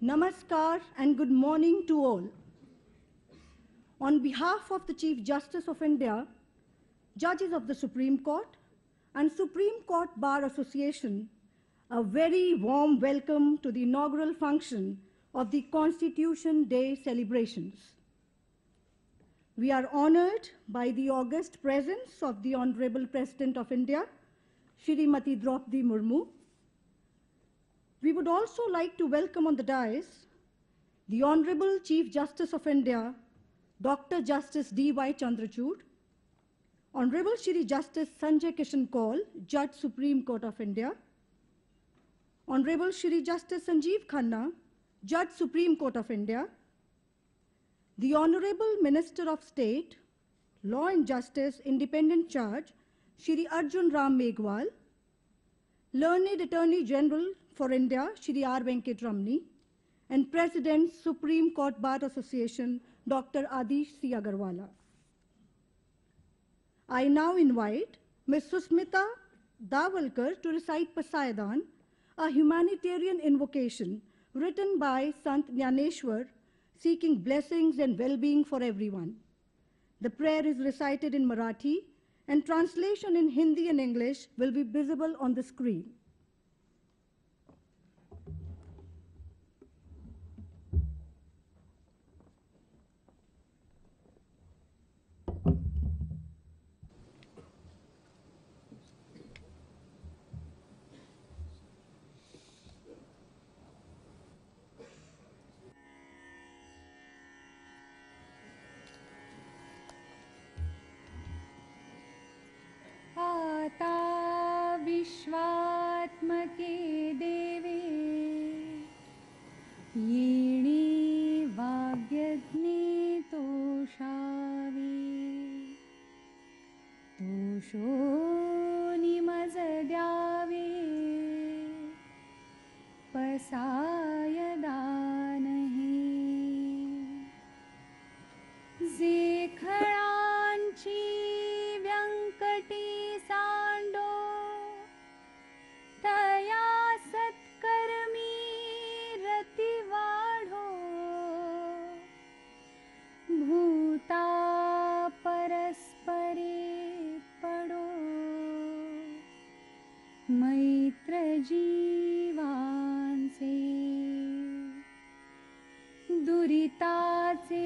Namaskar and good morning to all. On behalf of the Chief Justice of India, judges of the Supreme Court and Supreme Court Bar Association, a very warm welcome to the inaugural function of the Constitution Day celebrations. We are honored by the august presence of the Honorable President of India, Shrimati Droupadi Murmu. We would also like to welcome on the dais the Honorable Chief Justice of India, Dr. Justice D.Y. Chandrachud, Honorable Shri Justice Sanjay Kishan Kaul, Judge Supreme Court of India, Honorable Shri Justice Sanjeev Khanna, Judge Supreme Court of India, the Honorable Minister of State, Law and Justice, Independent Charge, Shri Arjun Ram Meghwal, Learned Attorney General for India, Shri R. Venkat Ramani, and President, Supreme Court Bar Association, Dr. Adish C. Agarwala. I now invite Ms. Susmita Dawalkar to recite Pasayadan, a humanitarian invocation written by Sant Jnaneshwar, seeking blessings and well-being for everyone. The prayer is recited in Marathi, and translation in Hindi and English will be visible on the screen. आता विश्वात्मके देवे येणे वाग्यज्ञे तोषावे तोषो निमज द्यावे पसायदानहे जे खळांची व्यंकटी सांडो तया सत्कर्मी रती वाढो भूता परस्परे पडो मैत्र जीवांचे दुरिताचे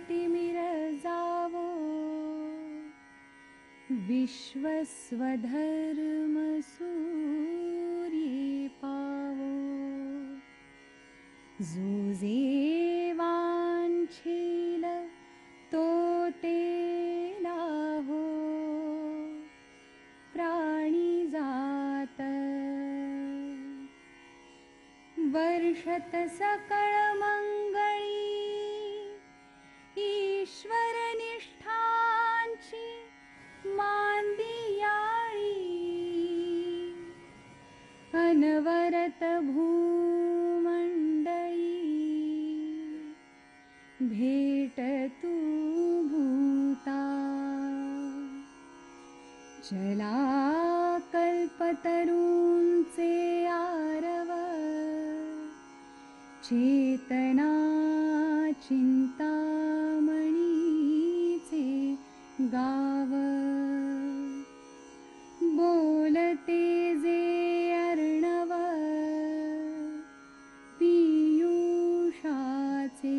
तिमिर जावो विश्वस्वधर्म सूर्ये पावो जो जे वांछील तो तेला हो प्राणी जात वर्षत सकळ मंगळी ईश्वर निष्ठांची मांदियाळी अनवरत भूमंडळी भेट तू भूता चला कल्पतरूंचे आरव चेतना चिंतामणीचे गाव बोलते जे अर्णव पीयूषाचे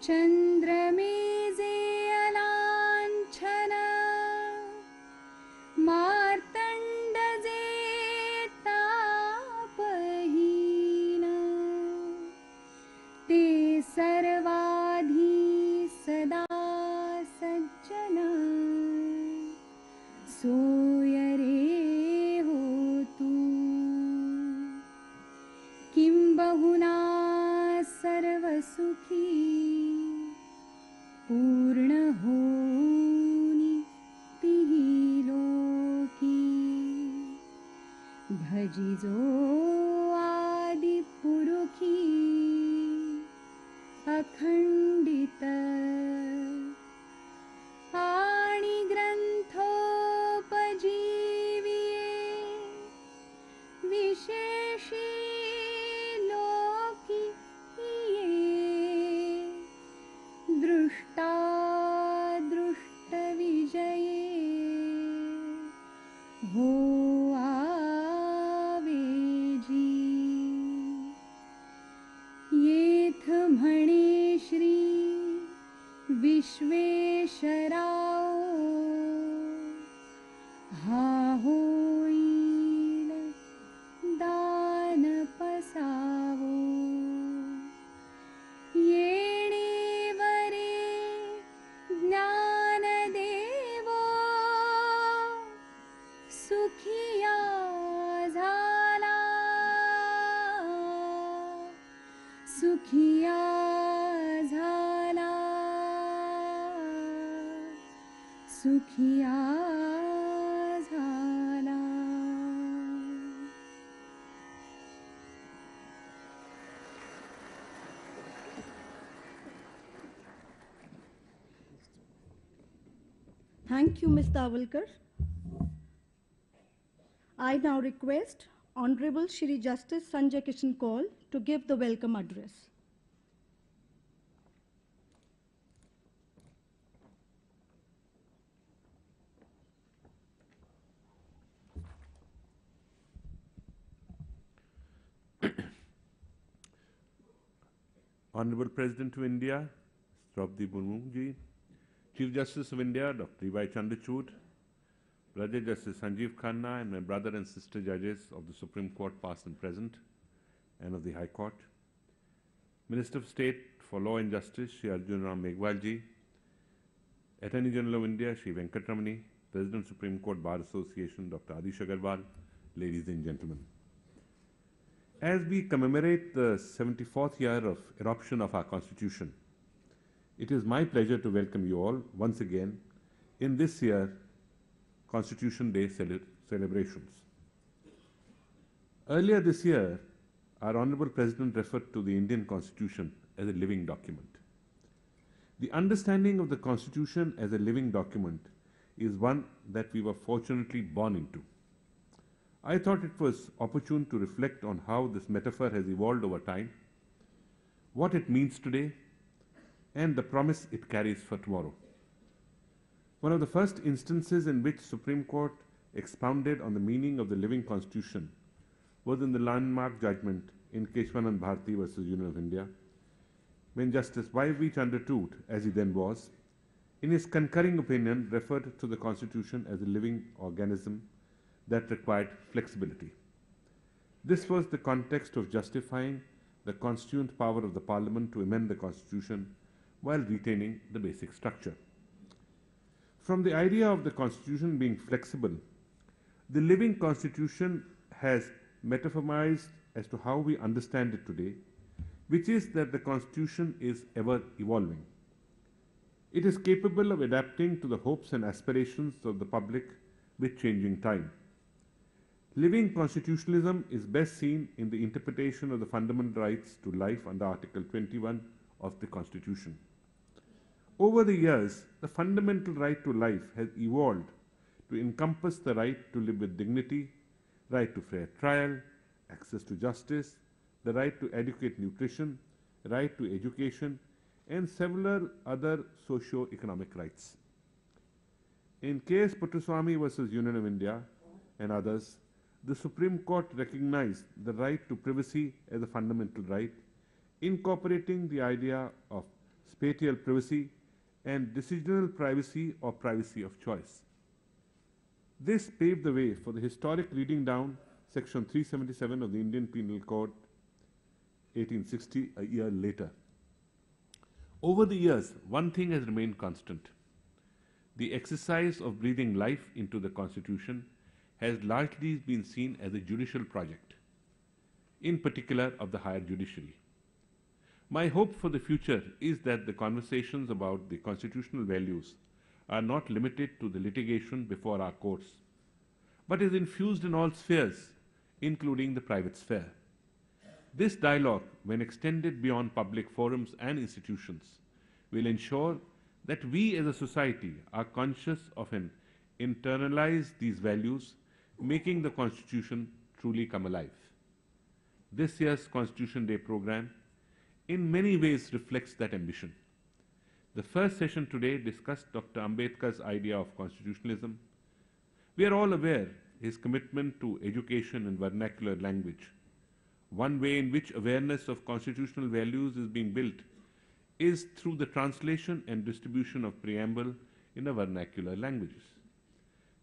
चंद्रमे जे अलांछन मार्तंड जे तापहीन ते सर्वाधी सदा सज्जन सोय रे हो तू किंबहुना सर्व सुखी पूर्ण होनी तिही लोकी भजिजो आदि पुरुखी अखंडित आणि ग्रंथोपजीविये विशेषी श्री विश्वेश्वराव हा होईल दान पसावो येणेवरे ज्ञानदेव सुखिया झाला सुखिया झाला सुखिया झाला. Thank you, Ms. Dawalkar. I now request Honorable Shri Justice Sanjay Kishan Kaul to give the welcome address. Honorable President of India, Droupadi Murmu ji, Chief Justice of India, Dr. E.Y. Chandrachud, Brother Justice Sanjeev Khanna, and my brother and sister judges of the Supreme Court, past and present, and of the High Court, Minister of State for Law and Justice, Shri Arjun Ram Meghwal ji, Attorney General of India, Shri Venkatramani, President Supreme Court Bar Association, Dr. Adish Agarwal, ladies and gentlemen. As we commemorate the 74th year of adoption of our Constitution, it is my pleasure to welcome you all once again in this year's Constitution Day celebrations. Earlier this year, our Honorable President referred to the Indian Constitution as a living document. The understanding of the Constitution as a living document is one that we were fortunately born into. I thought it was opportune to reflect on how this metaphor has evolved over time, what it means today, and the promise it carries for tomorrow. One of the first instances in which Supreme Court expounded on the meaning of the living Constitution was in the landmark judgment in Keshwanand Bharti versus Union of India, when Justice Y.V. Chandrachud, as he then was, in his concurring opinion referred to the Constitution as a living organism that required flexibility. This was the context of justifying the constituent power of the Parliament to amend the Constitution while retaining the basic structure. From the idea of the Constitution being flexible, the living Constitution has metaphorized as to how we understand it today, which is that the Constitution is ever evolving. It is capable of adapting to the hopes and aspirations of the public with changing time. Living constitutionalism is best seen in the interpretation of the fundamental rights to life under Article 21 of the Constitution. Over the years, the fundamental right to life has evolved to encompass the right to live with dignity, right to fair trial, access to justice, the right to adequate nutrition, right to education, and several other socio-economic rights. In K.S. Puttaswamy versus Union of India and others, the Supreme Court recognized the right to privacy as a fundamental right, incorporating the idea of spatial privacy and decisional privacy or privacy of choice. This paved the way for the historic reading down Section 377 of the Indian Penal Code, 1860, a year later. Over the years, one thing has remained constant. The exercise of breathing life into the Constitution has largely been seen as a judicial project, in particular of the higher judiciary. My hope for the future is that the conversations about the constitutional values are not limited to the litigation before our courts, but is infused in all spheres, including the private sphere. This dialogue, when extended beyond public forums and institutions, will ensure that we as a society are conscious of and internalize these values, making the Constitution truly come alive. This year's Constitution Day program in many ways reflects that ambition. The first session today discussed Dr. Ambedkar's idea of constitutionalism. We are all aware his commitment to education and vernacular language. One way in which awareness of constitutional values is being built is through the translation and distribution of preamble in a vernacular languages.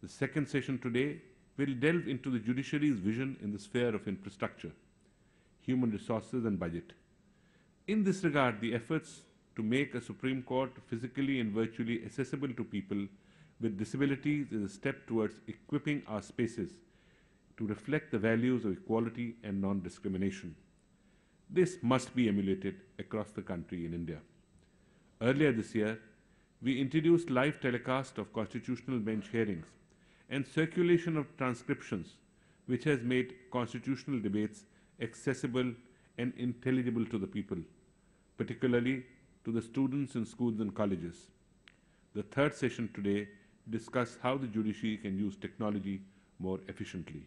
The second session today will delve into the judiciary's vision in the sphere of infrastructure, human resources and budget. In this regard, the efforts to make a Supreme Court physically and virtually accessible to people with disabilities is a step towards equipping our spaces to reflect the values of equality and non-discrimination. This must be emulated across the country in India. Earlier this year, we introduced live telecast of constitutional bench hearings and circulation of transcriptions, which has made constitutional debates accessible and intelligible to the people, particularly to the students in schools and colleges. The third session today discusses how the judiciary can use technology more efficiently.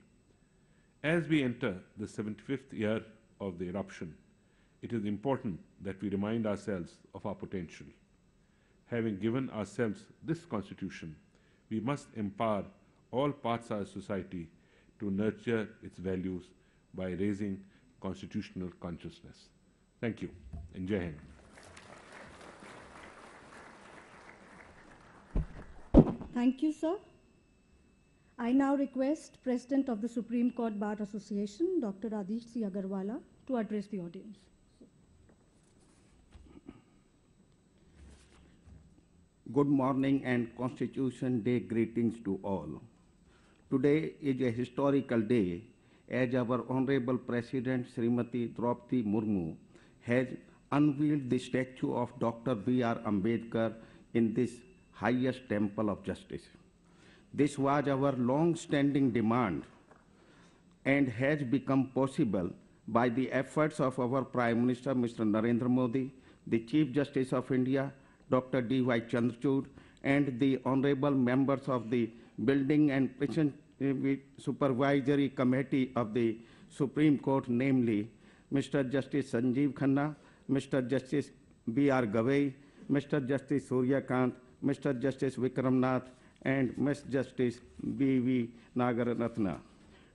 As we enter the 75th year of the eruption, it is important that we remind ourselves of our potential. Having given ourselves this constitution, we must empower all parts of our society to nurture its values by raising constitutional consciousness. Thank you, and Jai Hind. Thank you, sir. I now request President of the Supreme Court Bar Association, Dr. Adish C. Agarwala, to address the audience. Good morning and Constitution Day greetings to all. Today is a historical day as our Honorable President Srimati Droupadi Murmu has unveiled the statue of Dr. B.R. Ambedkar in this highest temple of justice. This was our long-standing demand and has become possible by the efforts of our Prime Minister, Mr. Narendra Modi, the Chief Justice of India, Dr. D.Y. Chandrachud, and the honorable members of the Building and Prison Supervisory Committee of the Supreme Court, namely Mr. Justice Sanjeev Khanna, Mr. Justice B.R. Gavai, Mr. Justice Suryakant, Mr. Justice Vikram Nath, and Ms. Justice B.V. Nagaratna.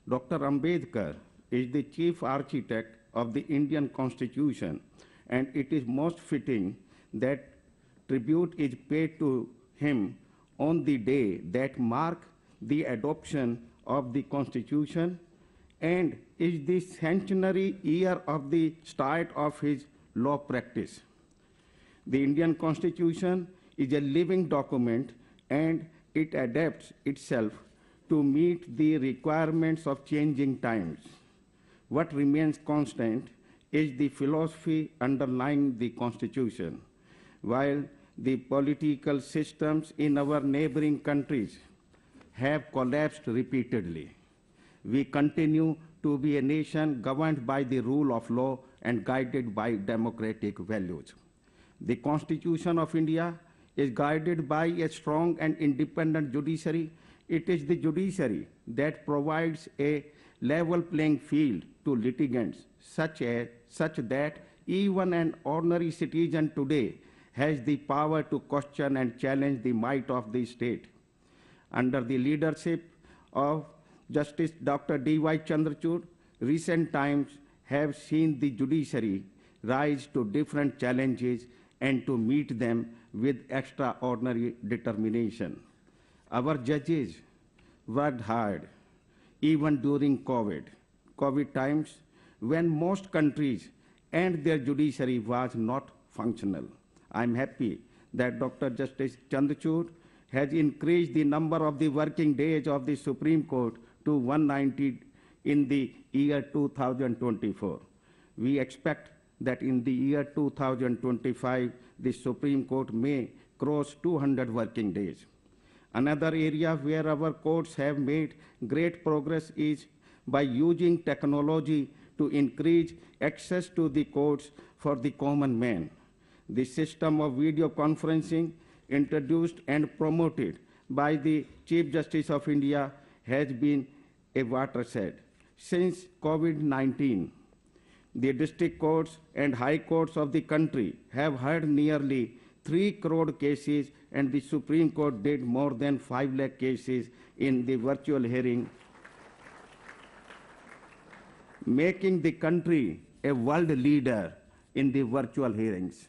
Dr. Ambedkar is the chief architect of the Indian Constitution, and it is most fitting that tribute is paid to him on the day that marks the adoption of the Constitution and is the centenary year of the start of his law practice. The Indian Constitution is a living document and it adapts itself to meet the requirements of changing times. What remains constant is the philosophy underlying the Constitution. While the political systems in our neighboring countries have collapsed repeatedly, we continue to be a nation governed by the rule of law and guided by democratic values. The Constitution of India is guided by a strong and independent judiciary. It is the judiciary that provides a level playing field to litigants such that even an ordinary citizen today has the power to question and challenge the might of the state. Under the leadership of Justice Dr. D.Y. Chandrachud, recent times have seen the judiciary rise to different challenges and to meet them with extraordinary determination. Our judges worked hard, even during COVID times, when most countries and their judiciary was not functional. I'm happy that Dr. Justice Chandrachud has increased the number of the working days of the Supreme Court to 190 in the year 2024. We expect that in the year 2025, the Supreme Court may cross 200 working days. Another area where our courts have made great progress is by using technology to increase access to the courts for the common man. The system of video conferencing introduced and promoted by the Chief Justice of India has been a watershed. Since COVID-19, the district courts and high courts of the country have heard nearly 3 crore cases, and the Supreme Court did more than 5 lakh cases in the virtual hearing, making the country a world leader in the virtual hearings.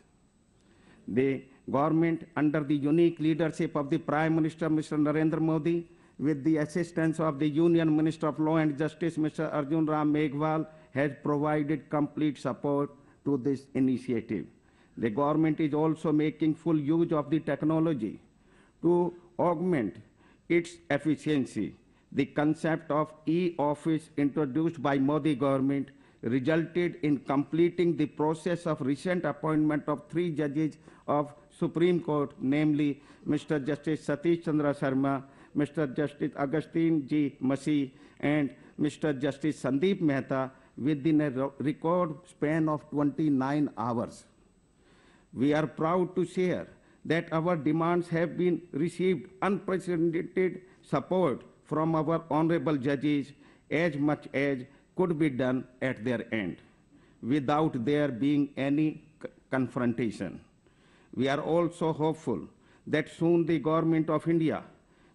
The government, under the unique leadership of the Prime Minister, Mr. Narendra Modi, with the assistance of the Union Minister of Law and Justice, Mr. Arjun Ram Meghwal, has provided complete support to this initiative. The government is also making full use of the technology to augment its efficiency. The concept of e-office introduced by Modi government resulted in completing the process of recent appointment of 3 judges of Supreme Court, namely Mr. Justice Satish Chandra Sharma, Mr. Justice Agustin G. Masih, and Mr. Justice Sandeep Mehta within a record span of 29 hours. We are proud to share that our demands have been received unprecedented support from our honorable judges as much as could be done at their end, without there being any confrontation. We are also hopeful that soon the Government of India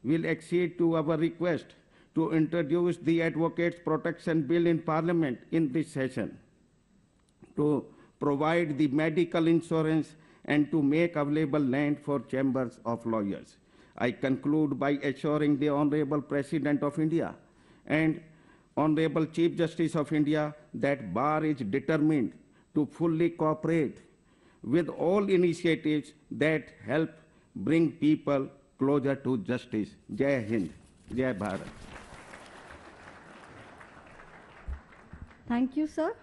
will accede to our request to introduce the Advocates Protection Bill in Parliament in this session, to provide the medical insurance and to make available land for chambers of lawyers. I conclude by assuring the Honorable President of India and Honorable Chief Justice of India that Bar is determined to fully cooperate with all initiatives that help bring people closer to justice. Jai Hind, Jai Bharat. Thank you, sir.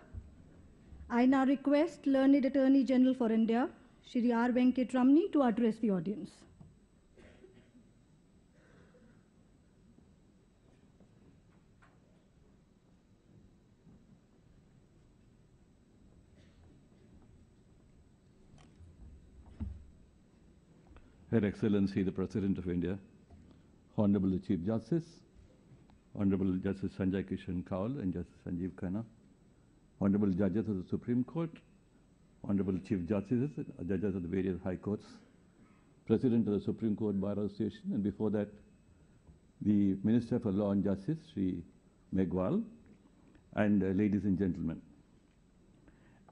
I now request Learned Attorney General for India, Shri R. Venkat Ramani, to address the audience. Her Excellency the President of India, Honorable Chief Justice, Honorable Justice Sanjay Kishan Kaul and Justice Sanjeev Khanna, Honorable Judges of the Supreme Court, Honorable Chief Justices, Judges of the various High Courts, President of the Supreme Court Bar Association, and before that, the Minister for Law and Justice, Sri Meghwal, and ladies and gentlemen.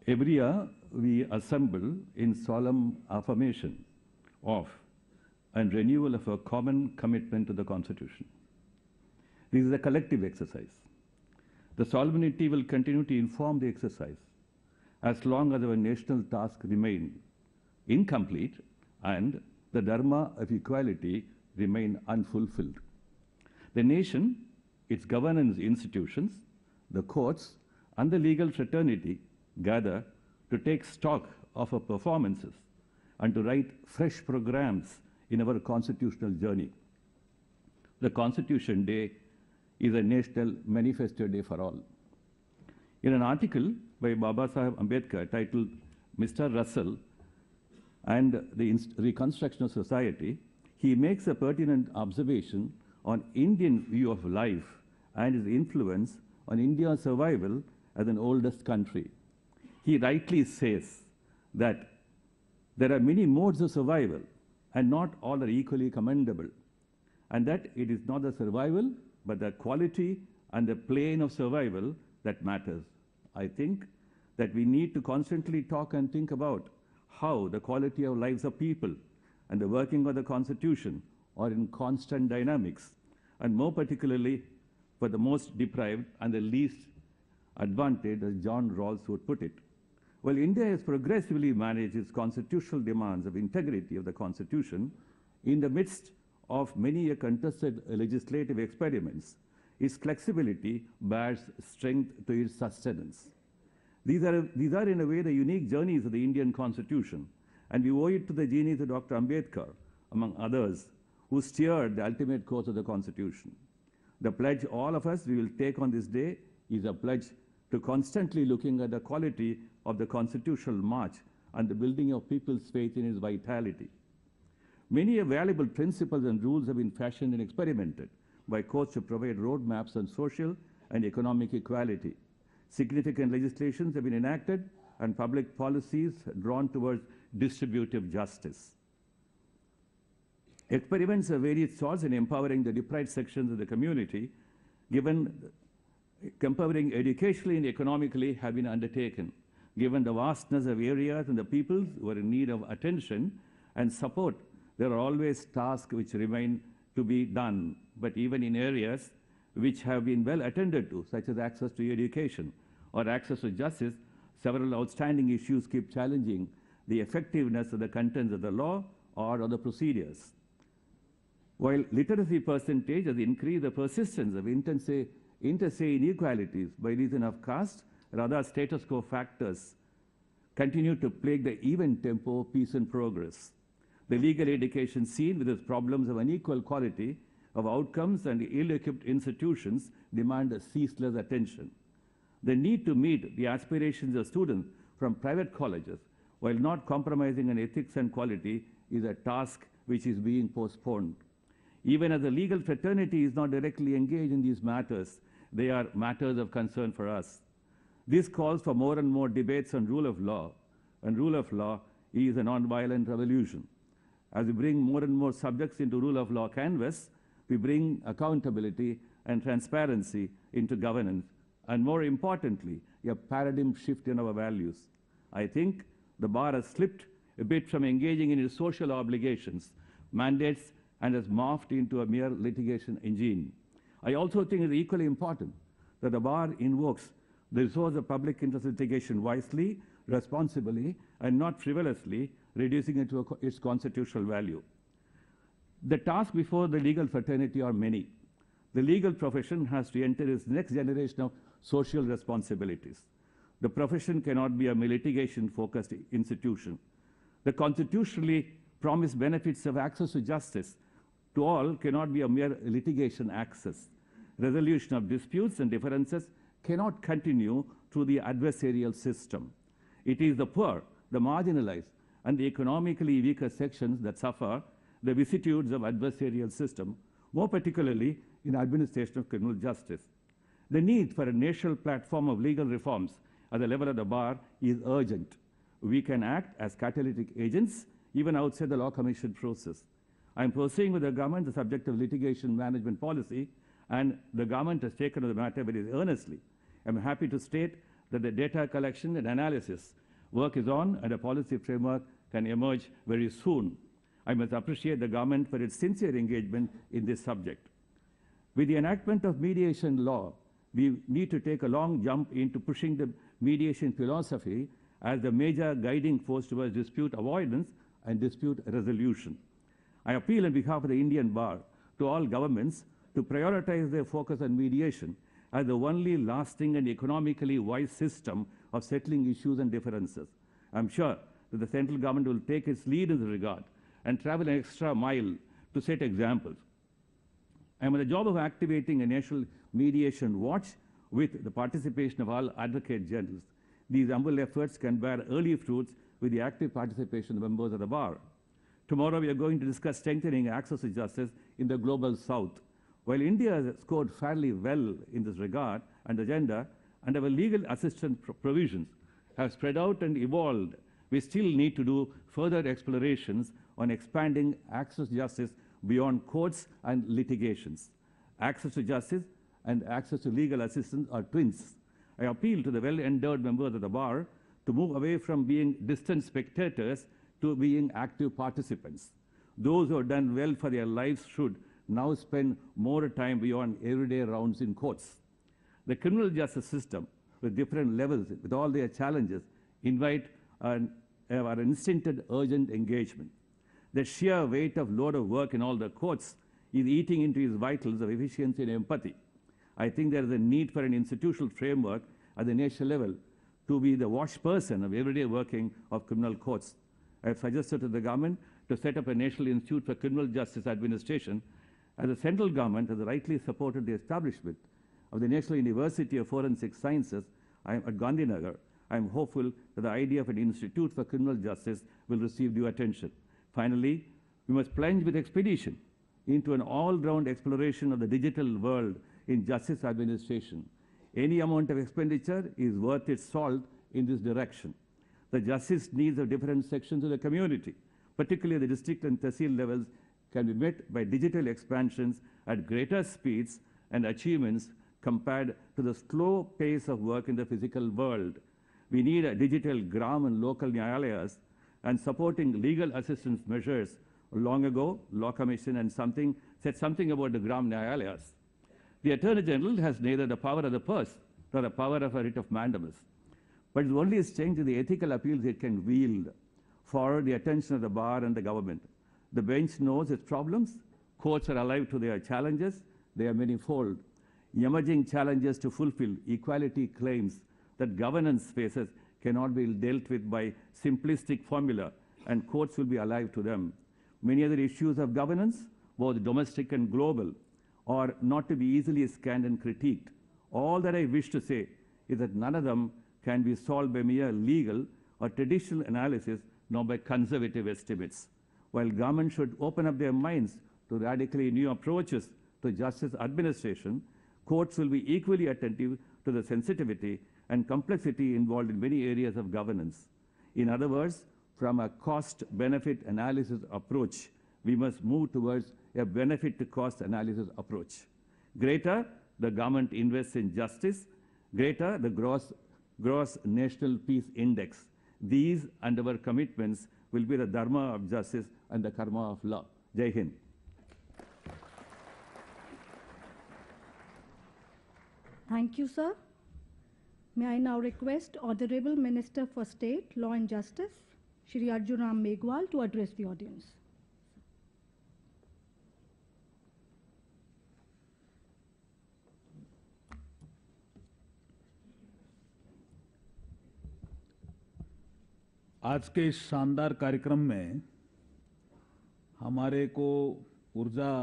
Every year, we assemble in solemn affirmation of and renewal of a common commitment to the Constitution. This is a collective exercise. The solemnity will continue to inform the exercise as long as our national tasks remain incomplete and the dharma of equality remain unfulfilled. The nation, its governance institutions, the courts, and the legal fraternity gather to take stock of our performances and to write fresh programs in our constitutional journey. The Constitution Day is a national manifesto day for all. In an article by Baba Sahib Ambedkar titled Mr. Russell and the Reconstruction of Society, he makes a pertinent observation on Indian view of life and its influence on India's survival as an oldest country. He rightly says that there are many modes of survival and not all are equally commendable, and that it is not the survival but the quality and the plane of survival that matters. I think that we need to constantly talk and think about how the quality of lives of people and the working of the Constitution are in constant dynamics, and more particularly for the most deprived and the least advantaged, as John Rawls would put it. While India has progressively managed its constitutional demands of integrity of the Constitution in the midst of many contested legislative experiments, its flexibility bears strength to its sustenance. These are in a way the unique journeys of the Indian Constitution, and we owe it to the genius of Dr. Ambedkar, among others, who steered the ultimate course of the Constitution. The pledge all of us we will take on this day is a pledge to constantly looking at the quality of the constitutional march and the building of people's faith in its vitality. Many valuable principles and rules have been fashioned and experimented by courts to provide roadmaps on social and economic equality. Significant legislations have been enacted and public policies drawn towards distributive justice. Experiments of various sorts in empowering the deprived sections of the community, empowering educationally and economically, have been undertaken. Given the vastness of areas and the peoples who are in need of attention and support, there are always tasks which remain to be done. But even in areas which have been well attended to, such as access to education or access to justice, several outstanding issues keep challenging the effectiveness of the contents of the law or of the procedures. While literacy percentage has increased, the persistence of interstate inequalities by reason of caste or other status quo factors continue to plague the even tempo peace and progress. The legal education scene, with its problems of unequal quality of outcomes and ill-equipped institutions, demand a ceaseless attention. The need to meet the aspirations of students from private colleges while not compromising on ethics and quality is a task which is being postponed. Even as the legal fraternity is not directly engaged in these matters, they are matters of concern for us. This calls for more and more debates on rule of law, and rule of law is a non-violent revolution. As we bring more and more subjects into rule of law canvas, we bring accountability and transparency into governance, and more importantly, a paradigm shift in our values. I think the bar has slipped a bit from engaging in its social obligations, mandates, and has morphed into a mere litigation engine. I also think it's equally important that the bar invokes the resource of public interest litigation wisely, responsibly, and not frivolously, reducing it to its constitutional value. The tasks before the legal fraternity are many. The legal profession has to enter its next generation of social responsibilities. The profession cannot be a litigation-focused institution. The constitutionally promised benefits of access to justice to all cannot be a mere litigation access. Resolution of disputes and differences cannot continue through the adversarial system. It is the poor, the marginalized, and the economically weaker sections that suffer the vicissitudes of adversarial system, more particularly in administration of criminal justice. The need for a national platform of legal reforms at the level of the bar is urgent. We can act as catalytic agents even outside the Law Commission process. I am pursuing with the government the subject of litigation management policy, and the government has taken the matter very earnestly. I am happy to state that the data collection and analysis work is on, and a policy framework can emerge very soon. I must appreciate the government for its sincere engagement in this subject. With the enactment of mediation law, we need to take a long jump into pushing the mediation philosophy as the major guiding force towards dispute avoidance and dispute resolution. I appeal on behalf of the Indian Bar to all governments to prioritize their focus on mediation as the only lasting and economically wise system of settling issues and differences. I'm sure that the central government will take its lead in this regard and travel an extra mile to set examples. I am on the job of activating a national mediation watch with the participation of all advocate generals. These humble efforts can bear early fruits with the active participation of members of the bar. Tomorrow we are going to discuss strengthening access to justice in the global south. While India has scored fairly well in this regard and agenda, and our legal assistance provisions have spread out and evolved, we still need to do further explorations on expanding access to justice beyond courts and litigations. Access to justice and access to legal assistance are twins. I appeal to the well-endowed members of the bar to move away from being distant spectators to being active participants. Those who have done well for their lives should now spend more time beyond everyday rounds in courts. The criminal justice system, with different levels, with all their challenges, invite our instinctive urgent engagement. The sheer weight of load of work in all the courts is eating into its vitals of efficiency and empathy. I think there is a need for an institutional framework at the national level to be the watch person of everyday working of criminal courts. I have suggested to the government to set up a National Institute for Criminal Justice Administration, as the central government has rightly supported the establishment of the National University of Forensic Sciences at Gandhinagar. I am hopeful that the idea of an Institute for Criminal Justice will receive due attention. Finally, we must plunge with expedition into an all-round exploration of the digital world in justice administration. Any amount of expenditure is worth its salt in this direction. The justice needs of different sections of the community, particularly the district and tehsil levels, can be met by digital expansions at greater speeds and achievements compared to the slow pace of work in the physical world. We need a digital gram and local nyayalayas and supporting legal assistance measures. Long ago, Law Commission and said something about the gram nyayalayas. The Attorney General has neither the power of the purse nor the power of a writ of mandamus, but it's only a strength in the ethical appeals it can wield for the attention of the bar and the government. The bench knows its problems. Courts are alive to their challenges. They are manifold. Emerging challenges to fulfill equality claims that governance faces cannot be dealt with by simplistic formula, and courts will be alive to them. Many other issues of governance, both domestic and global, are not to be easily scanned and critiqued. All that I wish to say is that none of them can be solved by mere legal or traditional analysis, nor by conservative estimates. While government should open up their minds to radically new approaches to justice administration, courts will be equally attentive to the sensitivity and complexity involved in many areas of governance. In other words, from a cost-benefit analysis approach, we must move towards a benefit-to-cost analysis approach. Greater the government invests in justice, greater the gross national peace index. These and our commitments will be the dharma of justice and the karma of law. Jai Hind. Thank you, sir. May I now request Honorable Minister for State, Law and Justice, Shri Arjun Ram Meghwal, to address the audience. आज के इस शानदार कार्यक्रम में हमारे को ऊर्जा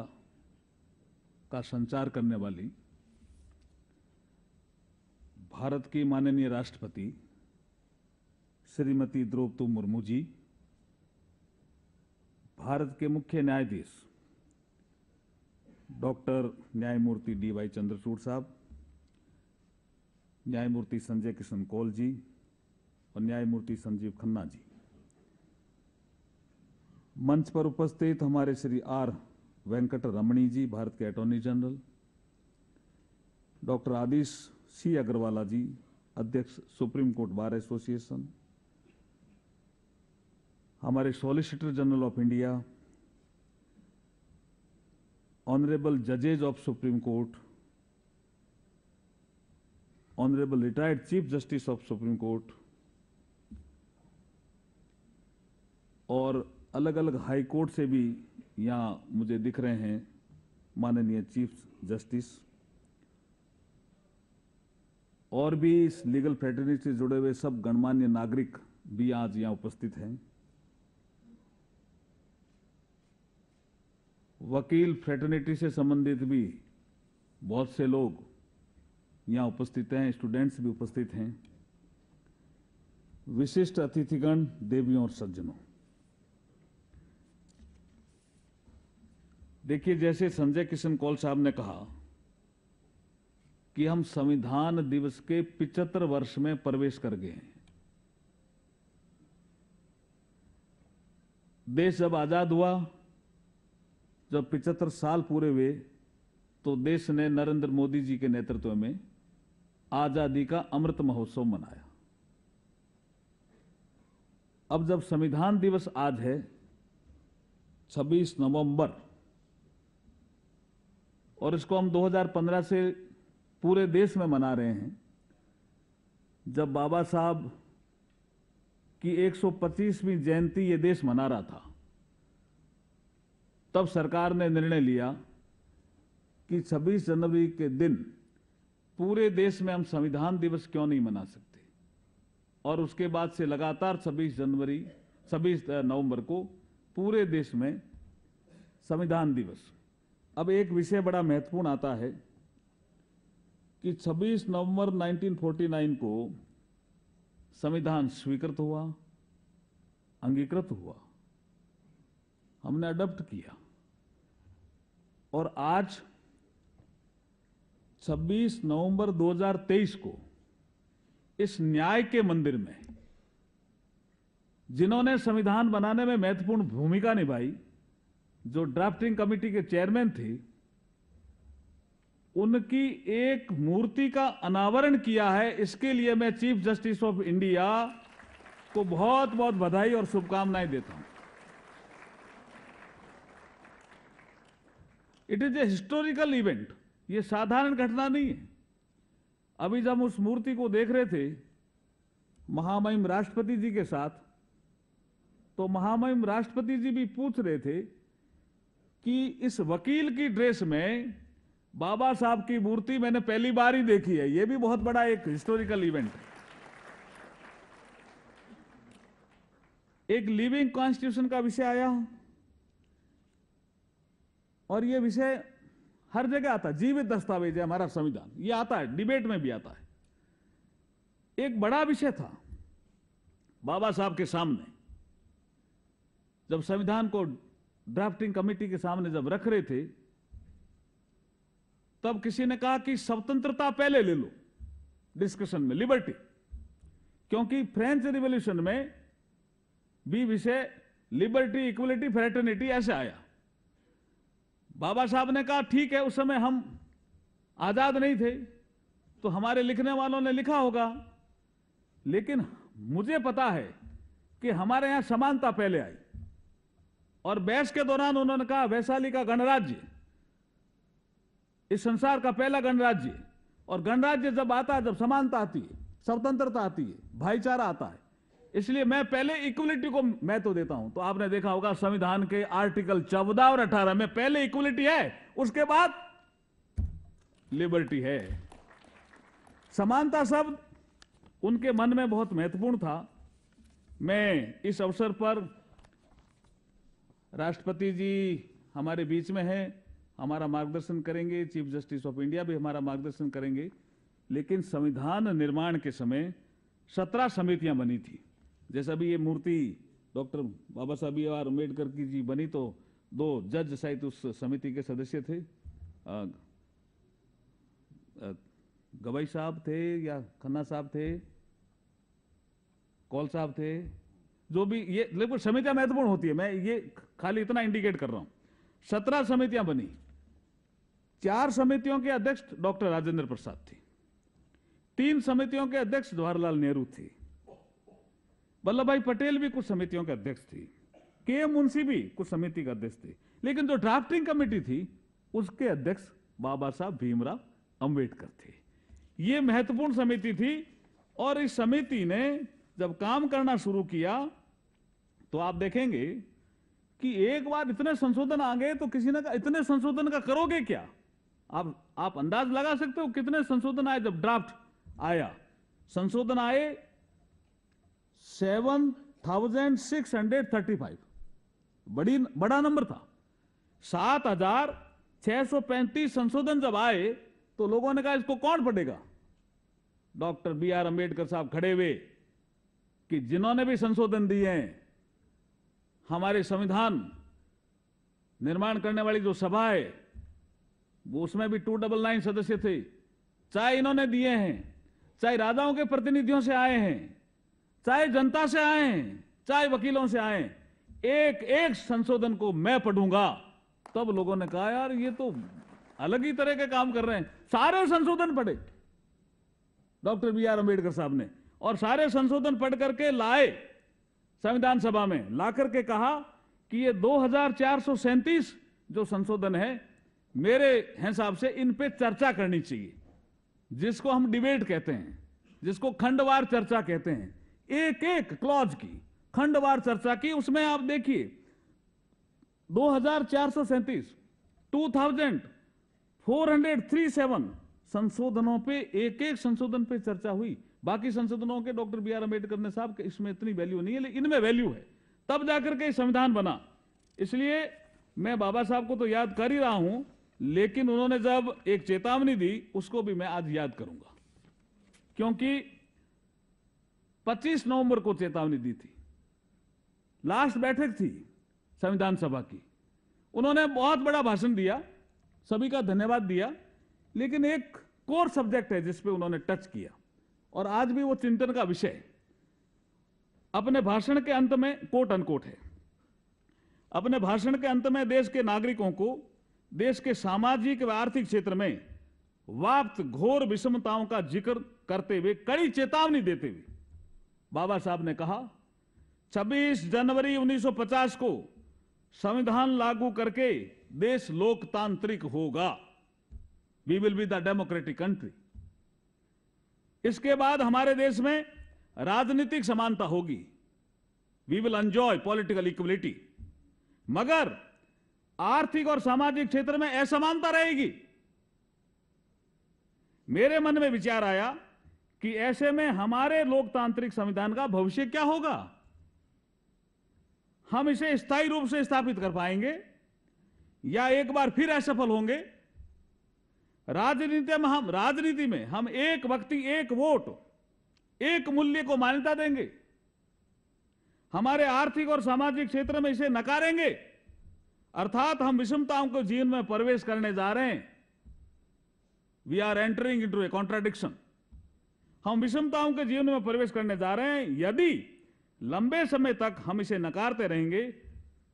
का संचार करने वाली भारत की माननीय राष्ट्रपति श्रीमती द्रौपदी मुर्मू जी, भारत के मुख्य न्यायाधीश डॉक्टर न्यायमूर्ति डी.वाई. चंद्रचूड़ साहब, न्यायमूर्ति संजय किशन कौल जी और न्यायमूर्ति संजीव खन्ना जी, मंच पर उपस्थित हमारे श्री आर वेंकट रमणी जी, भारत के attorney general, doctor Adish C Agrawala ji, अध्यक्ष सुप्रीम कोर्ट बार एसोसिएशन, हमारे solicitor general of India, honourable जजेज of supreme court, honourable retired chief justice of supreme court और अलग अलग हाई कोर्ट से भी यहां मुझे दिख रहे हैं माननीय चीफ जस्टिस, और भी इस लीगल फ्रेटर्निटी से जुड़े हुए सब गणमान्य नागरिक भी आज यहां उपस्थित हैं। वकील फ्रेटर्निटी से संबंधित भी बहुत से लोग यहां उपस्थित हैं, स्टूडेंट्स भी उपस्थित हैं, विशिष्ट अतिथिगण, देवियों और सज्जनों। देखिए, जैसे संजय किशन कौल साहब ने कहा कि हम संविधान दिवस के 75 वर्ष में प्रवेश कर गए हैं। देश जब आजाद हुआ, जब 75 साल पूरे हुए, तो देश ने नरेंद्र मोदी जी के नेतृत्व में आजादी का अमृत महोत्सव मनाया। अब जब संविधान दिवस आज है 26 नवंबर, और इसको हम 2015 से पूरे देश में मना रहे हैं, जब बाबा साहब की 125वीं जयंती ये देश मना रहा था, तब सरकार ने निर्णय लिया कि 26 जनवरी के दिन पूरे देश में हम संविधान दिवस क्यों नहीं मना सकते, और उसके बाद से लगातार 26 नवंबर को पूरे देश में संविधान दिवस। अब एक विषय बड़ा महत्वपूर्ण आता है कि 26 नवंबर 1949 को संविधान स्वीकृत हुआ, अंगीकृत हुआ, हमने अडॉप्ट किया, और आज 26 नवंबर 2023 को इस न्याय के मंदिर में जिन्होंने संविधान बनाने में महत्वपूर्ण भूमिका निभाई, जो ड्राफ्टिंग कमेटी के चेयरमैन थे, उनकी एक मूर्ति का अनावरण किया है। इसके लिए मैं चीफ जस्टिस ऑफ इंडिया को बहुत बहुत बधाई और शुभकामनाएं देता हूं। It is a historical event, ये साधारण घटना नहीं है। अभी जब हम उस मूर्ति को देख रहे थे महामहिम राष्ट्रपति जी के साथ, तो महामहिम राष्ट्रपति जी भी पूछ रहे थे कि इस वकील की ड्रेस में बाबा साहब की मूर्ति मैंने पहली बार ही देखी है। यह भी बहुत बड़ा एक हिस्टोरिकल इवेंट है। एक लिविंग कॉन्स्टिट्यूशन का विषय आया और यह विषय हर जगह आता है। जीवित दस्तावेज है हमारा संविधान, यह आता है, डिबेट में भी आता है। एक बड़ा विषय था बाबा साहब के सामने, जब संविधान को ड्राफ्टिंग कमेटी के सामने जब रख रहे थे, तब किसी ने कहा कि स्वतंत्रता पहले ले लो डिस्कशन में, लिबर्टी, क्योंकि फ्रेंच रिवॉल्यूशन में भी विषय लिबर्टी, इक्वलिटी, फ्रेटर्निटी ऐसे आया। बाबा साहब ने कहा ठीक है, उस समय हम आजाद नहीं थे तो हमारे लिखने वालों ने लिखा होगा, लेकिन मुझे पता है कि हमारे यहां समानता पहले आई। और बहस के दौरान उन्होंने कहा वैशाली का गणराज्य इस संसार का पहला गणराज्य, और गणराज्य जब आता है, जब समानता आती है, स्वतंत्रता आती है, भाईचारा आता है, इसलिए मैं पहले इक्वलिटी को महत्व देता हूं। तो आपने देखा होगा संविधान के आर्टिकल 14 और 18 में पहले इक्वलिटी है, उसके बाद लिबर्टी है। समानता शब्द उनके मन में बहुत महत्वपूर्ण था। मैं इस अवसर पर, राष्ट्रपति जी हमारे बीच में हैं, हमारा मार्गदर्शन करेंगे, चीफ जस्टिस ऑफ इंडिया भी हमारा मार्गदर्शन करेंगे, लेकिन संविधान निर्माण के समय 17 समितियां बनी थी। जैसा भी ये मूर्ति डॉक्टर बाबा साहब अम्बेडकर की जी बनी, तो 2 जज सहित उस समिति के सदस्य थे। गवई साहब थे या खन्ना साहब थे, कौल साहब थे, जो भी, ये लेकिन समितियां महत्वपूर्ण होती है, मैं ये खाली इतना इंडिकेट कर रहा हूं। 17 समितियां बनी। 4 समितियों के अध्यक्ष डॉक्टर राजेंद्र प्रसाद थे, 3 समितियों के अध्यक्ष जवाहरलाल नेहरू थे, वल्लभ भाई पटेल भी कुछ समितियों के अध्यक्ष थे, के मुंशी भी कुछ समिति के अध्यक्ष थे, लेकिन जो ड्राफ्टिंग कमेटी थी उसके अध्यक्ष बाबा साहब भीमराव अंबेडकर थे। यह महत्वपूर्ण समिति थी। और इस समिति ने जब काम करना शुरू किया तो आप देखेंगे कि एक बार इतने संशोधन आ गए, तो किसी ने कहा इतने संशोधन का करोगे क्या? आप अंदाज लगा सकते हो कितने संशोधन आए। जब ड्राफ्ट आया, संशोधन आए 7635, बड़ा नंबर था। 7635 संशोधन जब आए तो लोगों ने कहा इसको कौन पढ़ेगा? Doctor B.R. अम्बेडकर साहब खड़े हुए कि जिन्होंने भी संशोधन दिए हैं, हमारे संविधान निर्माण करने वाली जो सभा है वो, उसमें भी 299 सदस्य थे, चाहे इन्होंने दिए हैं, चाहे राजाओं के प्रतिनिधियों से आए हैं, चाहे जनता से आए हैं, चाहे वकीलों से आए हैं, एक एक संशोधन को मैं पढ़ूंगा। तब लोगों ने कहा यार ये तो अलग ही तरह के काम कर रहे हैं। सारे संशोधन पढ़े डॉक्टर B.R. अम्बेडकर साहब ने, और सारे संशोधन पढ़ करके लाए संविधान सभा में, ला करके कहा कि ये 2437 जो संशोधन है, मेरे हिसाब से इन पे चर्चा करनी चाहिए, जिसको हम डिबेट कहते हैं, जिसको खंडवार चर्चा कहते हैं। एक एक क्लॉज की खंडवार चर्चा की। उसमें आप देखिए 2437, 2437 संशोधनों पे, एक एक संशोधन पे चर्चा हुई। बाकी संशोधनों के डॉक्टर B.R. अम्बेडकर ने साहब कि इसमें इतनी वैल्यू नहीं है, लेकिन इनमें वैल्यू है, तब जाकर के संविधान बना। इसलिए मैं बाबा साहब को तो याद कर ही रहा हूं, लेकिन उन्होंने जब एक चेतावनी दी उसको भी मैं आज याद करूंगा, क्योंकि 25 नवंबर को चेतावनी दी थी। लास्ट बैठक थी संविधान सभा की। उन्होंने बहुत बड़ा भाषण दिया, सभी का धन्यवाद दिया, लेकिन एक कोर सब्जेक्ट है जिस पे उन्होंने टच किया, और आज भी वो चिंतन का विषय। अपने भाषण के अंत में, कोट अनकोट है, अपने भाषण के अंत में देश के नागरिकों को देश के सामाजिक व आर्थिक क्षेत्र में वाप्त घोर विषमताओं का जिक्र करते हुए कड़ी चेतावनी देते हुए बाबा साहब ने कहा 26 जनवरी 1950 को संविधान लागू करके देश लोकतांत्रिक होगा। We will be the democratic country. इसके बाद हमारे देश में राजनीतिक समानता होगी। We will enjoy political equality. मगर आर्थिक और सामाजिक क्षेत्र में असमानता रहेगी। मेरे मन में विचार आया कि ऐसे में हमारे लोकतांत्रिक संविधान का भविष्य क्या होगा? हम इसे स्थायी रूप से स्थापित कर पाएंगे या एक बार फिर असफल होंगे? राजनीति में हम एक व्यक्ति एक वोट एक मूल्य को मान्यता देंगे, हमारे आर्थिक और सामाजिक क्षेत्र में इसे नकारेंगे, अर्थात हम विषमताओं को जीवन में प्रवेश करने जा रहे हैं। We are entering into a contradiction. हम विषमताओं के जीवन में प्रवेश करने जा रहे हैं। यदि लंबे समय तक हम इसे नकारते रहेंगे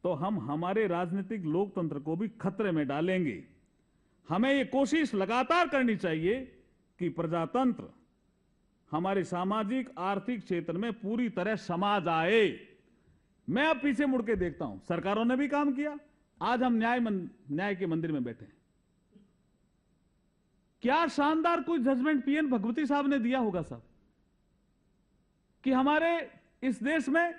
तो हम हमारे राजनीतिक लोकतंत्र को भी खतरे में डालेंगे। हमें यह कोशिश लगातार करनी चाहिए कि प्रजातंत्र हमारे सामाजिक आर्थिक क्षेत्र में पूरी तरह समा जाए। मैं अब पीछे मुड़ के देखता हूं, सरकारों ने भी काम किया। आज हम न्याय के मंदिर में बैठे हैं। क्या शानदार कोई जजमेंट पीएन भगवती साहब ने दिया होगा साहब कि हमारे इस देश में